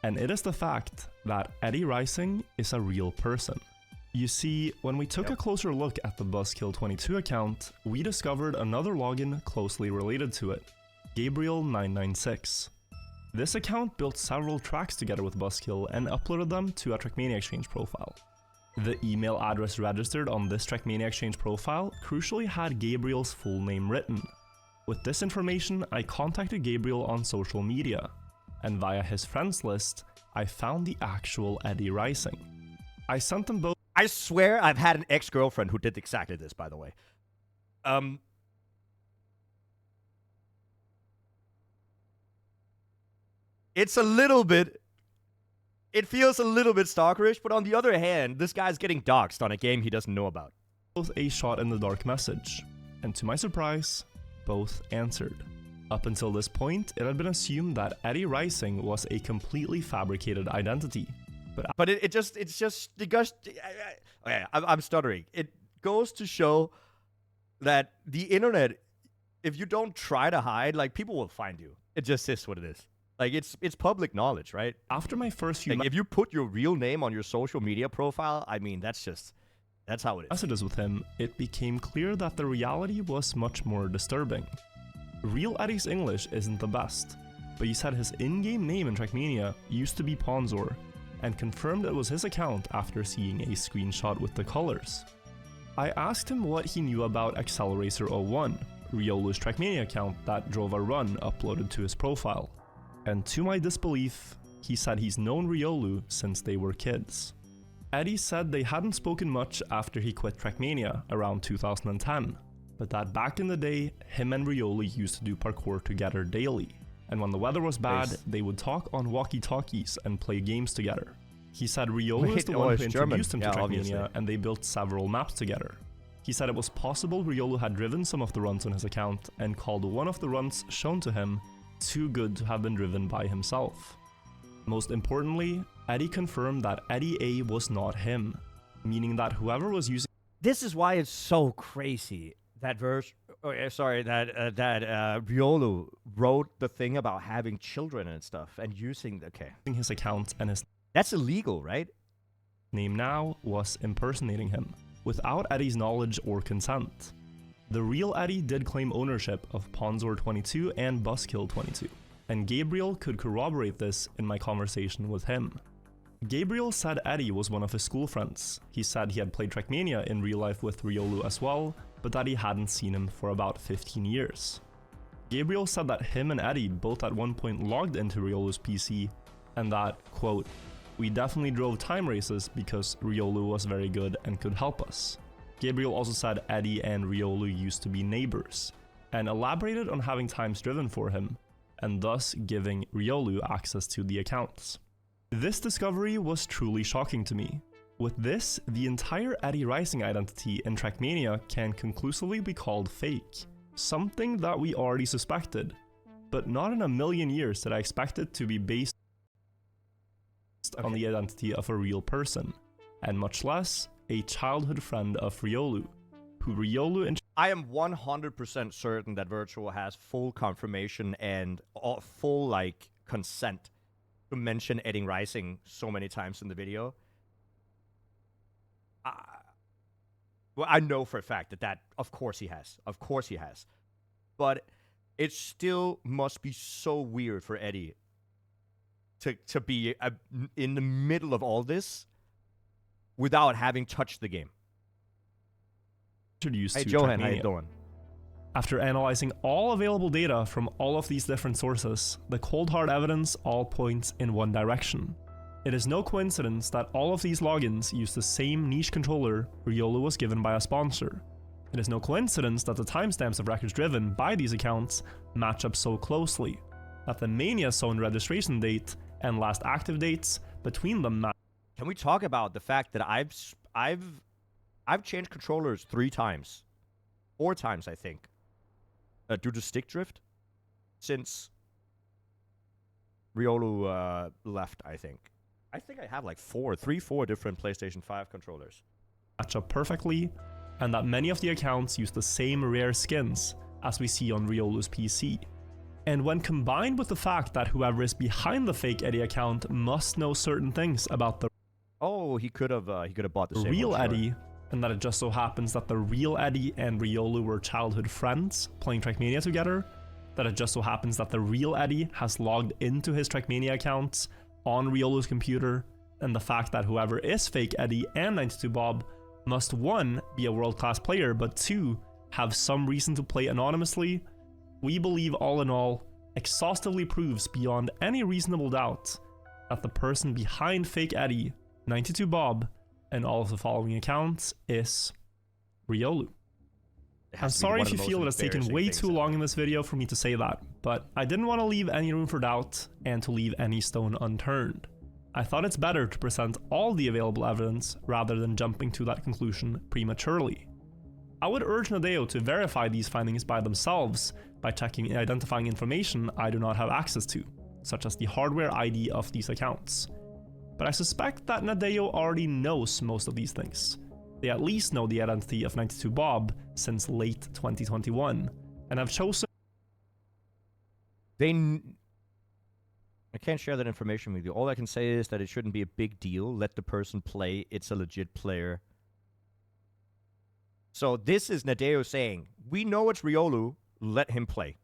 [SPEAKER 1] And it is the fact that Eddie Rising is a real person. You see, when we took a closer look at the Buzzkill22 account, we discovered another login closely related to it, Gabriel996. This account built several tracks together with Buzzkill and uploaded them to a Trackmania Exchange profile. The email address registered on this Trackmania Exchange profile crucially had Gabriel's full name written. With this information, I contacted Gabriel on social media, and via his friends list, I found the actual Eddie Rising. I sent them both.
[SPEAKER 2] I swear I've had an ex-girlfriend who did exactly this, by the way. It's a little bit... It feels a little bit stalkerish, but on the other hand, this guy's getting doxxed on a game he doesn't know about.
[SPEAKER 1] Both a shot in the dark message, and to my surprise, both answered. Up until this point, it had been assumed that Eddie Rising was a completely fabricated identity.
[SPEAKER 2] But it's just because okay, I'm stuttering. It goes to show that the internet, if you don't try to hide, like, people will find you. It just is what it is. Like, it's public knowledge, right?
[SPEAKER 1] After my first few
[SPEAKER 2] if you put your real name on your social media profile, I mean, that's how it is.
[SPEAKER 1] messages with him, it became clear that the reality was much more disturbing. Real Eddie's English isn't the best, but he said his in-game name in Trackmania used to be Ponzor, and confirmed it was his account after seeing a screenshot with the colors. I asked him what he knew about Accelerator01, Riolu's Trackmania account that drove a run uploaded to his profile, and to my disbelief, he said he's known Riolu since they were kids. Eddie said they hadn't spoken much after he quit Trackmania around 2010, but that back in the day, him and Riolu used to do parkour together daily, and when the weather was bad, they would talk on walkie-talkies and play games together. He said Riolu is the one who introduced him to Trackmania, and they built several maps together. He said it was possible Riolu had driven some of the runs on his account, and called one of the runs shown to him too good to have been driven by himself. Most importantly, Eddie confirmed that Eddie A was not him, meaning that whoever was using—
[SPEAKER 2] This is why it's so crazy that Riolu wrote the thing about having children and stuff and using
[SPEAKER 1] his account and his
[SPEAKER 2] that's illegal, right?
[SPEAKER 1] name now was impersonating him, without Eddie's knowledge or consent. The real Eddie did claim ownership of Ponzor22 and Buskill22, and Gabriel could corroborate this in my conversation with him. Gabriel said Eddie was one of his school friends. He said he had played Trackmania in real life with Riolu as well, but that he hadn't seen him for about 15 years. Gabriel said that him and Eddie both at one point logged into Riolu's PC, and that, quote, "We definitely drove time races because Riolu was very good and could help us." Gabriel also said Eddie and Riolu used to be neighbors, and elaborated on having times driven for him, and thus giving Riolu access to the accounts. This discovery was truly shocking to me. With this, the entire Eddie Rising identity in Trackmania can conclusively be called fake, something that we already suspected, but not in a million years did I expect it to be based on the identity of a real person, and much less a childhood friend of Riolu, who Riolu—
[SPEAKER 2] I am 100% certain that Wirtual has full confirmation and full, like, consent to mention Eddie Rising so many times in the video. Well, I know for a fact that of course he has. Of course he has. But it still must be so weird for Eddie to be in the middle of all this without having touched the game.
[SPEAKER 1] Introduced
[SPEAKER 2] Hey,
[SPEAKER 1] to
[SPEAKER 2] Johan, how
[SPEAKER 1] Trackmania.
[SPEAKER 2] you doing?
[SPEAKER 1] After analyzing all available data from all of these different sources, the cold hard evidence all points in one direction. It is no coincidence that all of these logins use the same niche controller Riolu was given by a sponsor. It is no coincidence that the timestamps of records driven by these accounts match up so closely, that the Mania Zone registration date and last active dates between them match.
[SPEAKER 2] Can we talk about the fact that I've changed controllers 3 times, 4 times, I think, due to stick drift since Riolu left. I think I have like 4 different PlayStation 5 controllers.
[SPEAKER 1] Match up perfectly, and that many of the accounts use the same rare skins as we see on Riolu's PC. And when combined with the fact that whoever is behind the fake Eddie account must know certain things about the
[SPEAKER 2] He could have bought the same
[SPEAKER 1] real
[SPEAKER 2] one, sure.
[SPEAKER 1] Eddie, and that it just so happens that the real Eddie and Riolu were childhood friends playing Trackmania together, that it just so happens that the real Eddie has logged into his Trackmania accounts on Riolu's computer, and the fact that whoever is fake Eddie and 92Bob must 1. be a world-class player, but 2. have some reason to play anonymously, we believe all in all exhaustively proves beyond any reasonable doubt that the person behind fake Eddie, 92Bob, and all of the following accounts is Riolu. I'm sorry if you feel it has taken way too long in this video for me to say that, but I didn't want to leave any room for doubt and to leave any stone unturned. I thought it's better to present all the available evidence rather than jumping to that conclusion prematurely. I would urge Nadeo to verify these findings by themselves by checking and identifying information I do not have access to, such as the hardware ID of these accounts. But I suspect that Nadeo already knows most of these things. They at least know the identity of 92Bob since late 2021, and have chosen
[SPEAKER 2] I can't share that information with you. All I can say is that it shouldn't be a big deal. Let the person play. It's a legit player. So this is Nadeo saying, we know it's Riolu, let him play.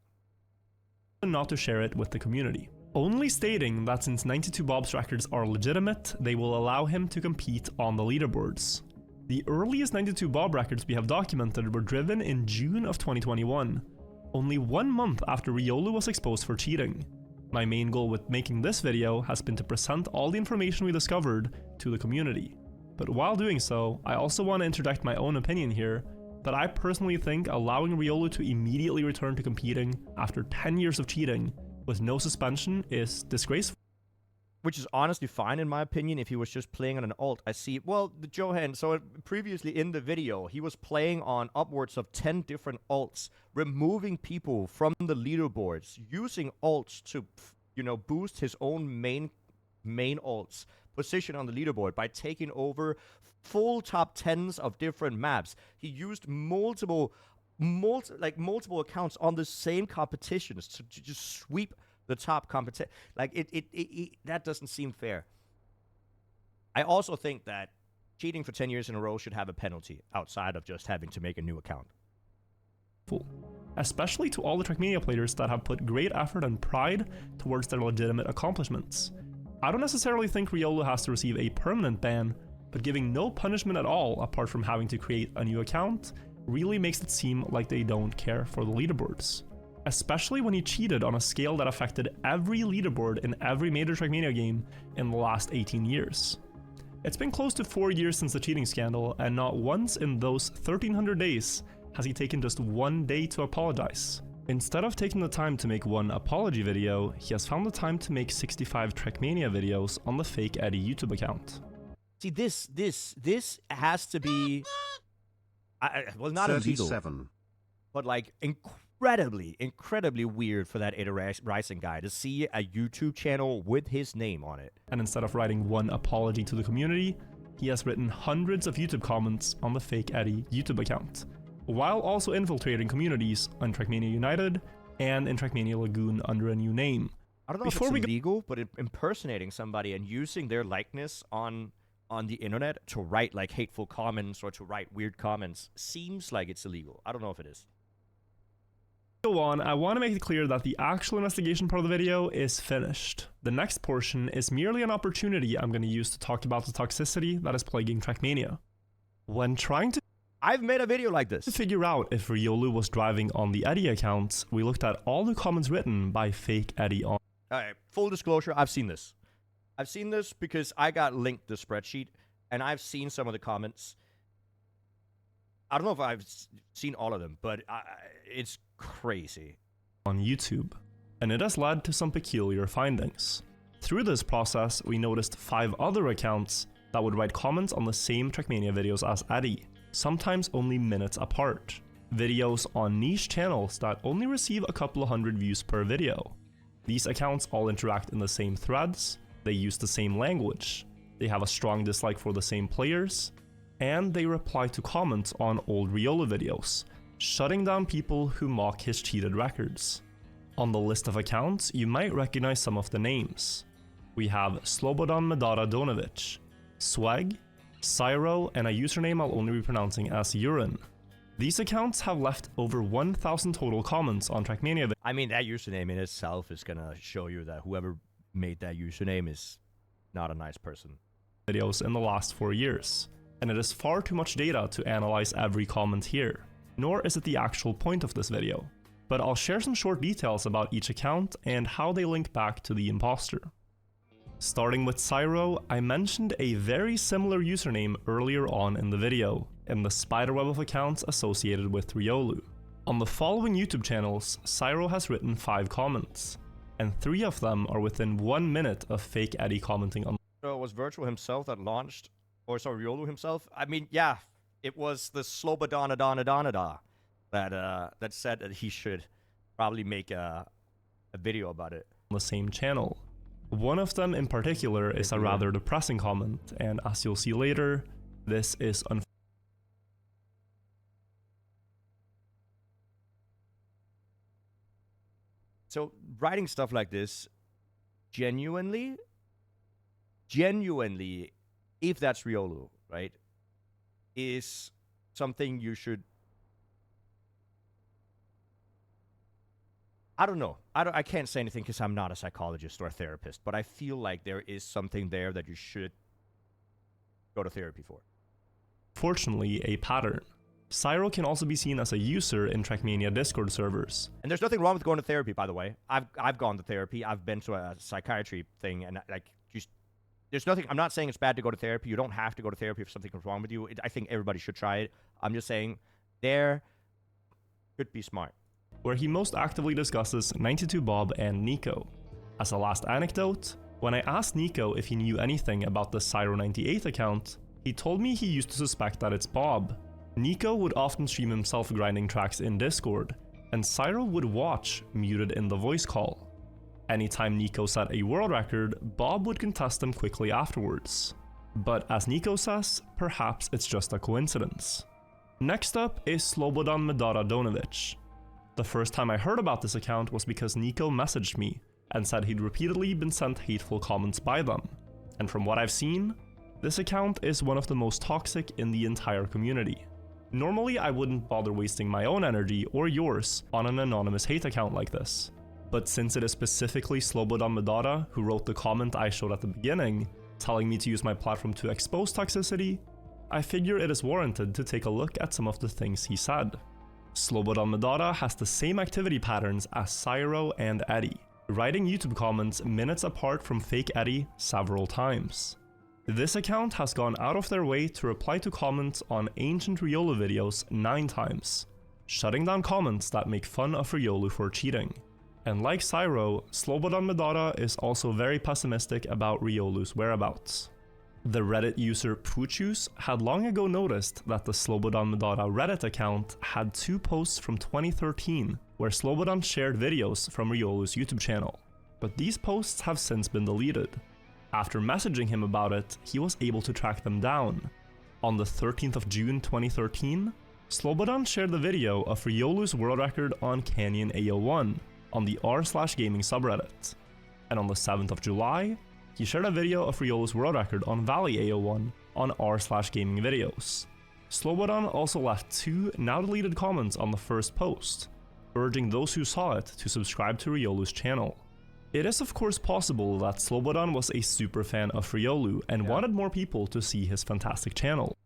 [SPEAKER 1] not to share it with the community, only stating that since 92Bob's records are legitimate, they will allow him to compete on the leaderboards. The earliest 92Bob records we have documented were driven in June of 2021, only 1 month after Riolu was exposed for cheating. My main goal with making this video has been to present all the information we discovered to the community. But while doing so, I also want to interject my own opinion here, that I personally think allowing Riolu to immediately return to competing after 10 years of cheating with no suspension is disgraceful.
[SPEAKER 2] Which is honestly fine in my opinion if he was just playing on an alt. I see, well, the Johan, so previously in the video, he was playing on upwards of 10 different alts, removing people from the leaderboards, using alts to, you know, boost his own main alts position on the leaderboard by taking over full top 10s of different maps. He used multiple accounts on the same competitions to just sweep the top competition. Like that doesn't seem fair. I also think that cheating for 10 years in a row should have a penalty outside of just having to make a new account.
[SPEAKER 1] Especially to all the Trackmania players that have put great effort and pride towards their legitimate accomplishments. I don't necessarily think Riolu has to receive a permanent ban, but giving no punishment at all apart from having to create a new account really makes it seem like they don't care for the leaderboards. Especially when he cheated on a scale that affected every leaderboard in every major Trackmania game in the last 18 years. It's been close to 4 years since the cheating scandal, and not once in those 1300 days has he taken just 1 day to apologize. Instead of taking the time to make one apology video, he has found the time to make 65 Trackmania videos on the fake Eddie YouTube account.
[SPEAKER 2] See, this has to be, well, not illegal, but like incredibly weird for that Eddie Rising guy to see a YouTube channel with his name on it.
[SPEAKER 1] And instead of writing one apology to the community, he has written hundreds of YouTube comments on the fake Eddie YouTube account, while also infiltrating communities on Trackmania United and in Trackmania Lagoon under a new name.
[SPEAKER 2] I don't know if it's illegal, but impersonating somebody and using their likeness on the internet to write like hateful comments or to write weird comments seems like it's illegal. I don't know if it is.
[SPEAKER 1] Go on, I want to make it clear that the actual investigation part of the video is finished. The next portion is merely an opportunity I'm going to use to talk about the toxicity that is plaguing Trackmania. When trying to
[SPEAKER 2] I've made a video like this
[SPEAKER 1] to figure out if Riolu was driving on the Eddie account, we looked at all the comments written by fake Eddie on.
[SPEAKER 2] Alright, full disclosure, I've seen this. I've seen this because I got linked the spreadsheet, and I've seen some of the comments. I don't know if I've seen all of them, but it's crazy.
[SPEAKER 1] On YouTube, and it has led to some peculiar findings. Through this process, we noticed 5 other accounts that would write comments on the same Trackmania videos as Eddie, sometimes only minutes apart. Videos on niche channels that only receive a couple of hundred views per video. These accounts all interact in the same threads, they use the same language, they have a strong dislike for the same players, and they reply to comments on old Riolu videos, shutting down people who mock his cheated records. On the list of accounts, you might recognize some of the names. We have Slobon Madata, Swag, Cyro, and a username I'll only be pronouncing as Urine. These accounts have left over 1,000 total comments on Trackmania.
[SPEAKER 2] I mean, that username in itself is gonna show you that whoever made that username is not a nice person.
[SPEAKER 1] Videos in the last 4 years, and it is far too much data to analyze every comment here, nor is it the actual point of this video. But I'll share some short details about each account and how they link back to the imposter. Starting with Cyro, I mentioned a very similar username earlier on in the video, in the spiderweb of accounts associated with Riolu. On the following YouTube channels, Cyro has written 5 comments, and 3 of them are within 1 minute of fake Eddie commenting on.
[SPEAKER 2] So it was Virtual himself that launched, or sorry, Riolu himself? I mean, yeah, It was the Slobon Madata that said that he should probably make a video about it.
[SPEAKER 1] On the same channel. One of them in particular is a rather depressing comment, and as you'll see later, this is
[SPEAKER 2] So writing stuff like this, genuinely, if that's Riolu, right, is something you should. I don't know. I can't say anything because I'm not a psychologist or a therapist, but I feel like there is something there that you should go to therapy for.
[SPEAKER 1] Fortunately a pattern. Cyro can also be seen as a user in Trackmania Discord servers.
[SPEAKER 2] And there's nothing wrong with going to therapy, by the way. I've gone to therapy. I've been to a psychiatry thing, and like, just there's nothing. I'm not saying it's bad to go to therapy. You don't have to go to therapy if something's wrong with you. I think everybody should try it. I'm just saying, there could be smart.
[SPEAKER 1] Where he most actively discusses 92Bob and Nico. As a last anecdote, when I asked Nico if he knew anything about the Cyro98 account, he told me he used to suspect that it's Bob. Nico would often stream himself grinding tracks in Discord, and Cyro would watch, muted in the voice call. Anytime Nico set a world record, Bob would contest them quickly afterwards. But as Nico says, perhaps it's just a coincidence. Next up is Slobon Madata. The first time I heard about this account was because Nico messaged me and said he'd repeatedly been sent hateful comments by them. And from what I've seen, this account is one of the most toxic in the entire community. Normally I wouldn't bother wasting my own energy or yours on an anonymous hate account like this. But since it is specifically Slobon Madata who wrote the comment I showed at the beginning, telling me to use my platform to expose toxicity, I figure it is warranted to take a look at some of the things he said. Slobon Madata has the same activity patterns as Cyro and Eddie, writing YouTube comments minutes apart from fake Eddie several times. This account has gone out of their way to reply to comments on ancient Riolu videos 9 times, shutting down comments that make fun of Riolu for cheating. And like Cyro, Slobon Madata is also very pessimistic about Riolu's whereabouts. The Reddit user Puchus had long ago noticed that the Slobon Madata Reddit account had 2 posts from 2013 where Slobon shared videos from Riolu's YouTube channel, but these posts have since been deleted. After messaging him about it, he was able to track them down. On the 13th of June 2013, Slobon shared the video of Riolu's world record on Canyon AO1 on the r/gaming subreddit. And on the 7th of July, he shared a video of Riolu's world record on Valley AO1 on r/gaming videos. Slobon also left 2 now deleted comments on the first post, urging those who saw it to subscribe to Riolu's channel. It is of course possible that Slobon was a super fan of Riolu and wanted more people to see his fantastic channel.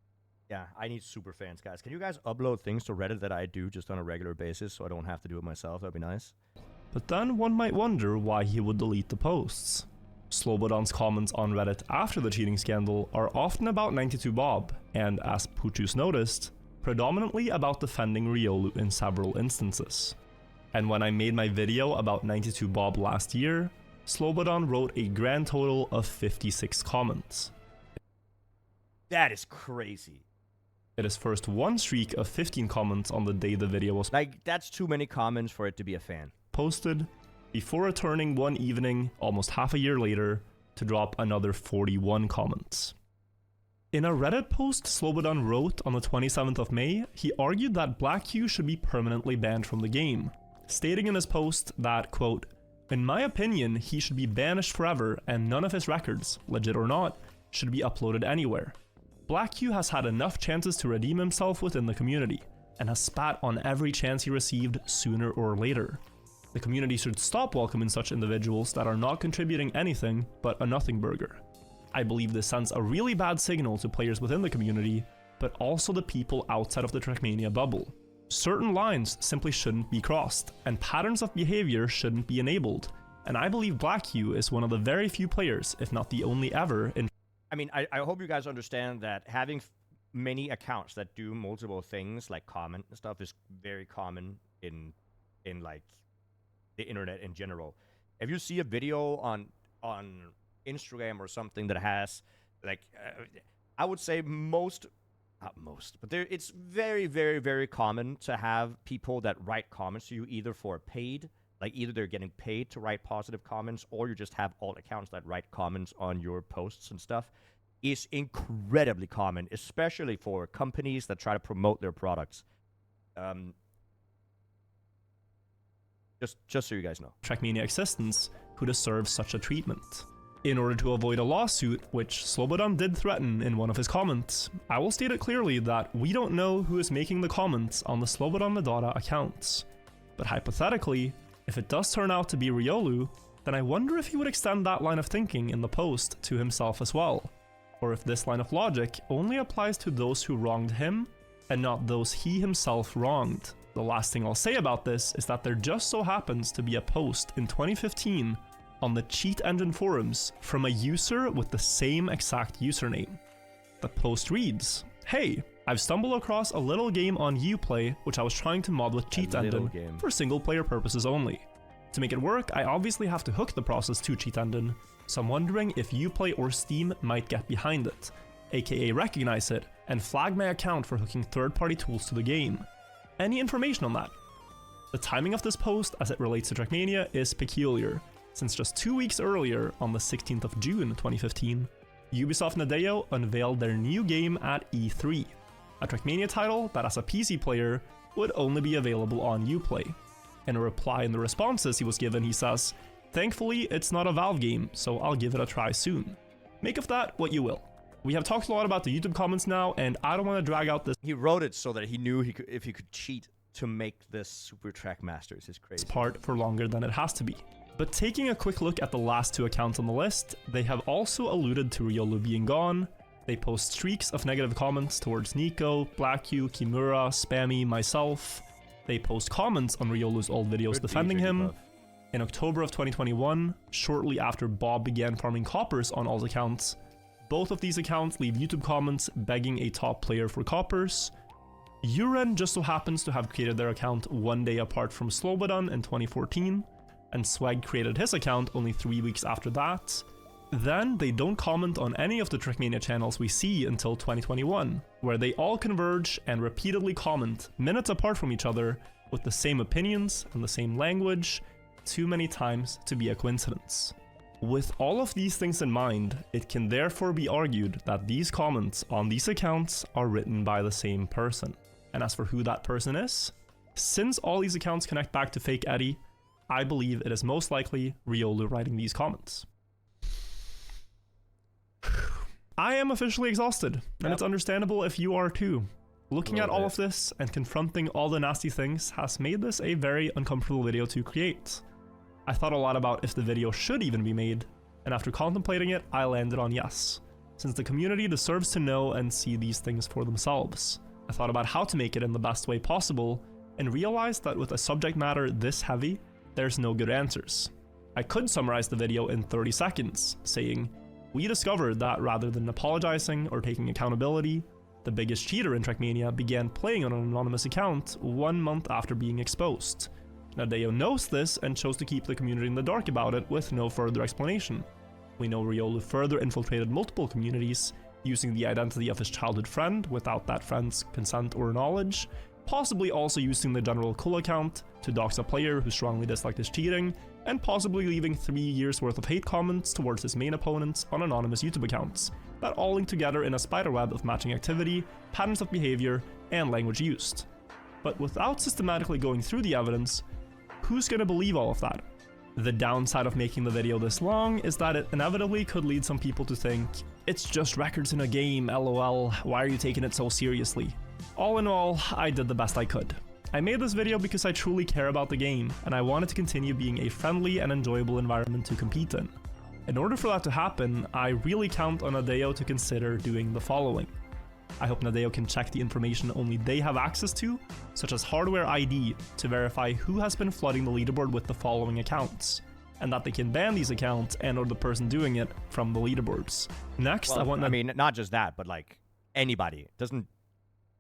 [SPEAKER 2] Yeah, I need super fans, guys. Can you guys upload things to Reddit that I do just on a regular basis so I don't have to do it myself? That'd be nice.
[SPEAKER 1] But then one might wonder why he would delete the posts. Slobon's comments on Reddit after the cheating scandal are often about 92Bob, and as Puchus noticed, predominantly about defending Riolu in several instances. And when I made my video about 92Bob last year, Slobon wrote a grand total of 56 comments.
[SPEAKER 2] That is crazy.
[SPEAKER 1] It is first one streak of 15 comments on the day the video was
[SPEAKER 2] Like, that's too many comments for it to be a fan.
[SPEAKER 1] posted, before returning one evening, almost half a year later, to drop another 41 comments. In a Reddit post Slobon wrote on the 27th of May, he argued that BlackQ should be permanently banned from the game, stating in his post that, quote, "In my opinion, he should be banished forever and none of his records, legit or not, should be uploaded anywhere. BlackQ has had enough chances to redeem himself within the community, and has spat on every chance he received sooner or later. The community should stop welcoming such individuals that are not contributing anything but a nothing burger. I believe this sends a really bad signal to players within the community, but also the people outside of the Trackmania bubble. Certain lines simply shouldn't be crossed, and patterns of behavior shouldn't be enabled, and I believe BlackQ is one of the very few players, if not the only ever, in
[SPEAKER 2] I mean, I hope you guys understand that having many accounts that do multiple things, like comment and stuff, is very common in like the internet in general. If you see a video on Instagram or something that has like I would say most not most, but it's very, very, very common to have people that write comments to you either for paid, like either they're getting paid to write positive comments, or you just have alt accounts that write comments on your posts and stuff. Is incredibly common, especially for companies that try to promote their products. Just so you guys know.
[SPEAKER 1] Trackmania existence who deserves such a treatment. In order to avoid a lawsuit, which Slobon did threaten in one of his comments, I will state it clearly that we don't know who is making the comments on the Slobon Madata accounts. But hypothetically, if it does turn out to be Riolu, then I wonder if he would extend that line of thinking in the post to himself as well. Or if this line of logic only applies to those who wronged him and not those he himself wronged. The last thing I'll say about this is that there just so happens to be a post in 2015 on the Cheat Engine forums from a user with the same exact username. The post reads, "Hey, I've stumbled across a little game on Uplay which I was trying to mod with Cheat Engine for single player purposes only. To make it work, I obviously have to hook the process to Cheat Engine, so I'm wondering if Uplay or Steam might get behind it, aka recognize it, and flag my account for hooking third-party tools to the game. Any information on that?" The timing of this post as it relates to Trackmania is peculiar, since just 2 weeks earlier, on the 16th of June 2015, Ubisoft Nadeo unveiled their new game at E3, a Trackmania title that as a PC player would only be available on Uplay. In a reply in the responses he was given, he says, "Thankfully, it's not a Valve game, so I'll give it a try soon. Make of that what you will." We have talked a lot about the YouTube comments now, and I don't want to drag out this
[SPEAKER 2] He wrote it so that he knew if he could cheat to make this Super Track Masters is crazy.
[SPEAKER 1] part for longer than it has to be. But taking a quick look at the last two accounts on the list, they have also alluded to Riolu being gone. They post streaks of negative comments towards Nico, BlackQ, Kimura, Spammy, myself. They post comments on Riolu's old videos defending him. In October of 2021, shortly after Bob began farming coppers on all accounts, both of these accounts leave YouTube comments begging a top player for coppers. Uren just so happens to have created their account one day apart from Slobon in 2014, and Swag created his account only 3 weeks after that. Then they don't comment on any of the Trackmania channels we see until 2021, where they all converge and repeatedly comment minutes apart from each other with the same opinions and the same language, too many times to be a coincidence. With all of these things in mind, it can therefore be argued that these comments on these accounts are written by the same person. And as for who that person is, since all these accounts connect back to Fake Eddie, I believe it is most likely Riolu writing these comments. I am officially exhausted, and it's understandable if you are too. Looking at all of this and confronting all the nasty things has made this a very uncomfortable video to create. I thought a lot about if the video should even be made, and after contemplating it, I landed on yes, since the community deserves to know and see these things for themselves. I thought about how to make it in the best way possible, and realized that with a subject matter this heavy, there's no good answers. I could summarize the video in 30 seconds, saying, "We discovered that rather than apologizing or taking accountability, the biggest cheater in Trackmania began playing on an anonymous account 1 month after being exposed. Nadeo knows this and chose to keep the community in the dark about it with no further explanation. We know Riolu further infiltrated multiple communities, using the identity of his childhood friend without that friend's consent or knowledge, possibly also using the general cool account to dox a player who strongly disliked his cheating, and possibly leaving 3 years worth of hate comments towards his main opponents on anonymous YouTube accounts, that all link together in a spiderweb of matching activity, patterns of behavior, and language used. But without systematically going through the evidence, who's gonna believe all of that? The downside of making the video this long is that it inevitably could lead some people to think, it's just records in a game, lol, why are you taking it so seriously? All in all, I did the best I could. I made this video because I truly care about the game, and I wanted to continue being a friendly and enjoyable environment to compete in. In order for that to happen, I really count on Nadeo to consider doing the following. I hope Nadeo can check the information only they have access to, such as hardware ID, to verify who has been flooding the leaderboard with the following accounts, and that they can ban these accounts and or the person doing it from the leaderboards. Next,
[SPEAKER 2] Well, I mean, not just that, but like anybody. Doesn't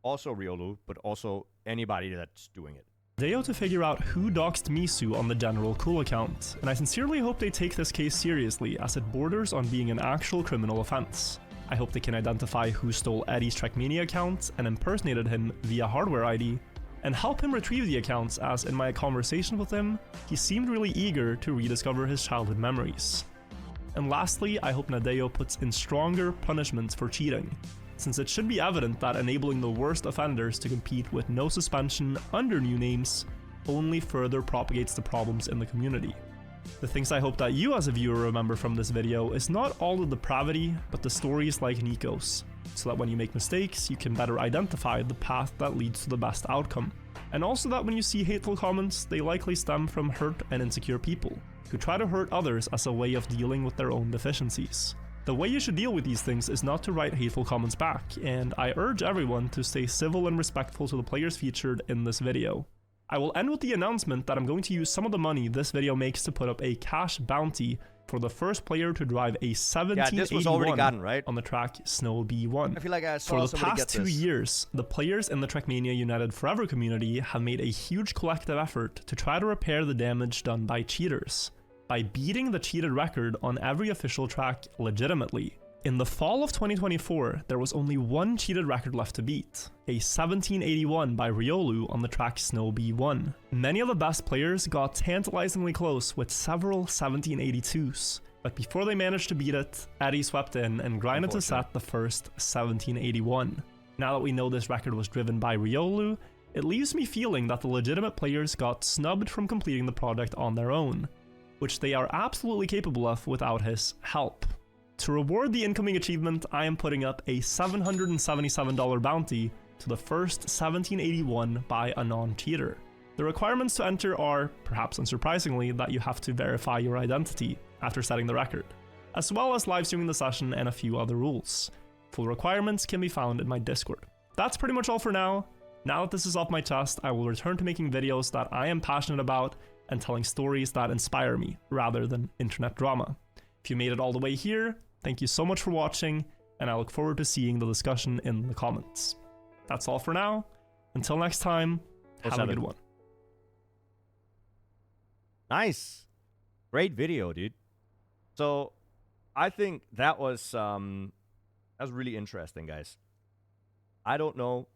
[SPEAKER 2] also Riolu, but also anybody that's doing it.
[SPEAKER 1] Nadeo to figure out who doxed Misu on the general cool account, and I sincerely hope they take this case seriously as it borders on being an actual criminal offense. I hope they can identify who stole Eddie's Trackmania account and impersonated him via hardware ID, and help him retrieve the accounts, as in my conversation with him, he seemed really eager to rediscover his childhood memories. And lastly, I hope Nadeo puts in stronger punishments for cheating, since it should be evident that enabling the worst offenders to compete with no suspension under new names only further propagates the problems in the community. The things I hope that you as a viewer remember from this video is not all the depravity, but the stories like Nico's, so that when you make mistakes, you can better identify the path that leads to the best outcome. And also that when you see hateful comments, they likely stem from hurt and insecure people, who try to hurt others as a way of dealing with their own deficiencies. The way you should deal with these things is not to write hateful comments back, and I urge everyone to stay civil and respectful to the players featured in this video. I will end with the announcement that I'm going to use some of the money this video makes to put up a cash bounty for the first player to drive a 1781
[SPEAKER 2] this was already gotten, right?
[SPEAKER 1] on the track Snow B1.
[SPEAKER 2] I feel like I saw
[SPEAKER 1] For the
[SPEAKER 2] somebody
[SPEAKER 1] past
[SPEAKER 2] get
[SPEAKER 1] 2
[SPEAKER 2] this.
[SPEAKER 1] years, the players in the Trackmania United Forever community have made a huge collective effort to try to repair the damage done by cheaters, by beating the cheated record on every official track legitimately. In the fall of 2024, there was only one cheated record left to beat, a 1781 by Riolu on the track Snow B1. Many of the best players got tantalizingly close with several 1782s, but before they managed to beat it, Eddie swept in and grinded to set the first 1781. Now that we know this record was driven by Riolu, it leaves me feeling that the legitimate players got snubbed from completing the project on their own, which they are absolutely capable of without his help. To reward the incoming achievement, I am putting up a $777 bounty to the first 1781 by a non-cheater. The requirements to enter are, perhaps unsurprisingly, that you have to verify your identity after setting the record, as well as live streaming the session and a few other rules. Full requirements can be found in my Discord. That's pretty much all for now. Now that this is off my chest, I will return to making videos that I am passionate about and telling stories that inspire me, rather than internet drama. If you made it all the way here, thank you so much for watching, and I look forward to seeing the discussion in the comments. That's all for now. Until next time, have a good one.
[SPEAKER 2] Nice. Great video, dude. So I think that was really interesting, guys. I don't know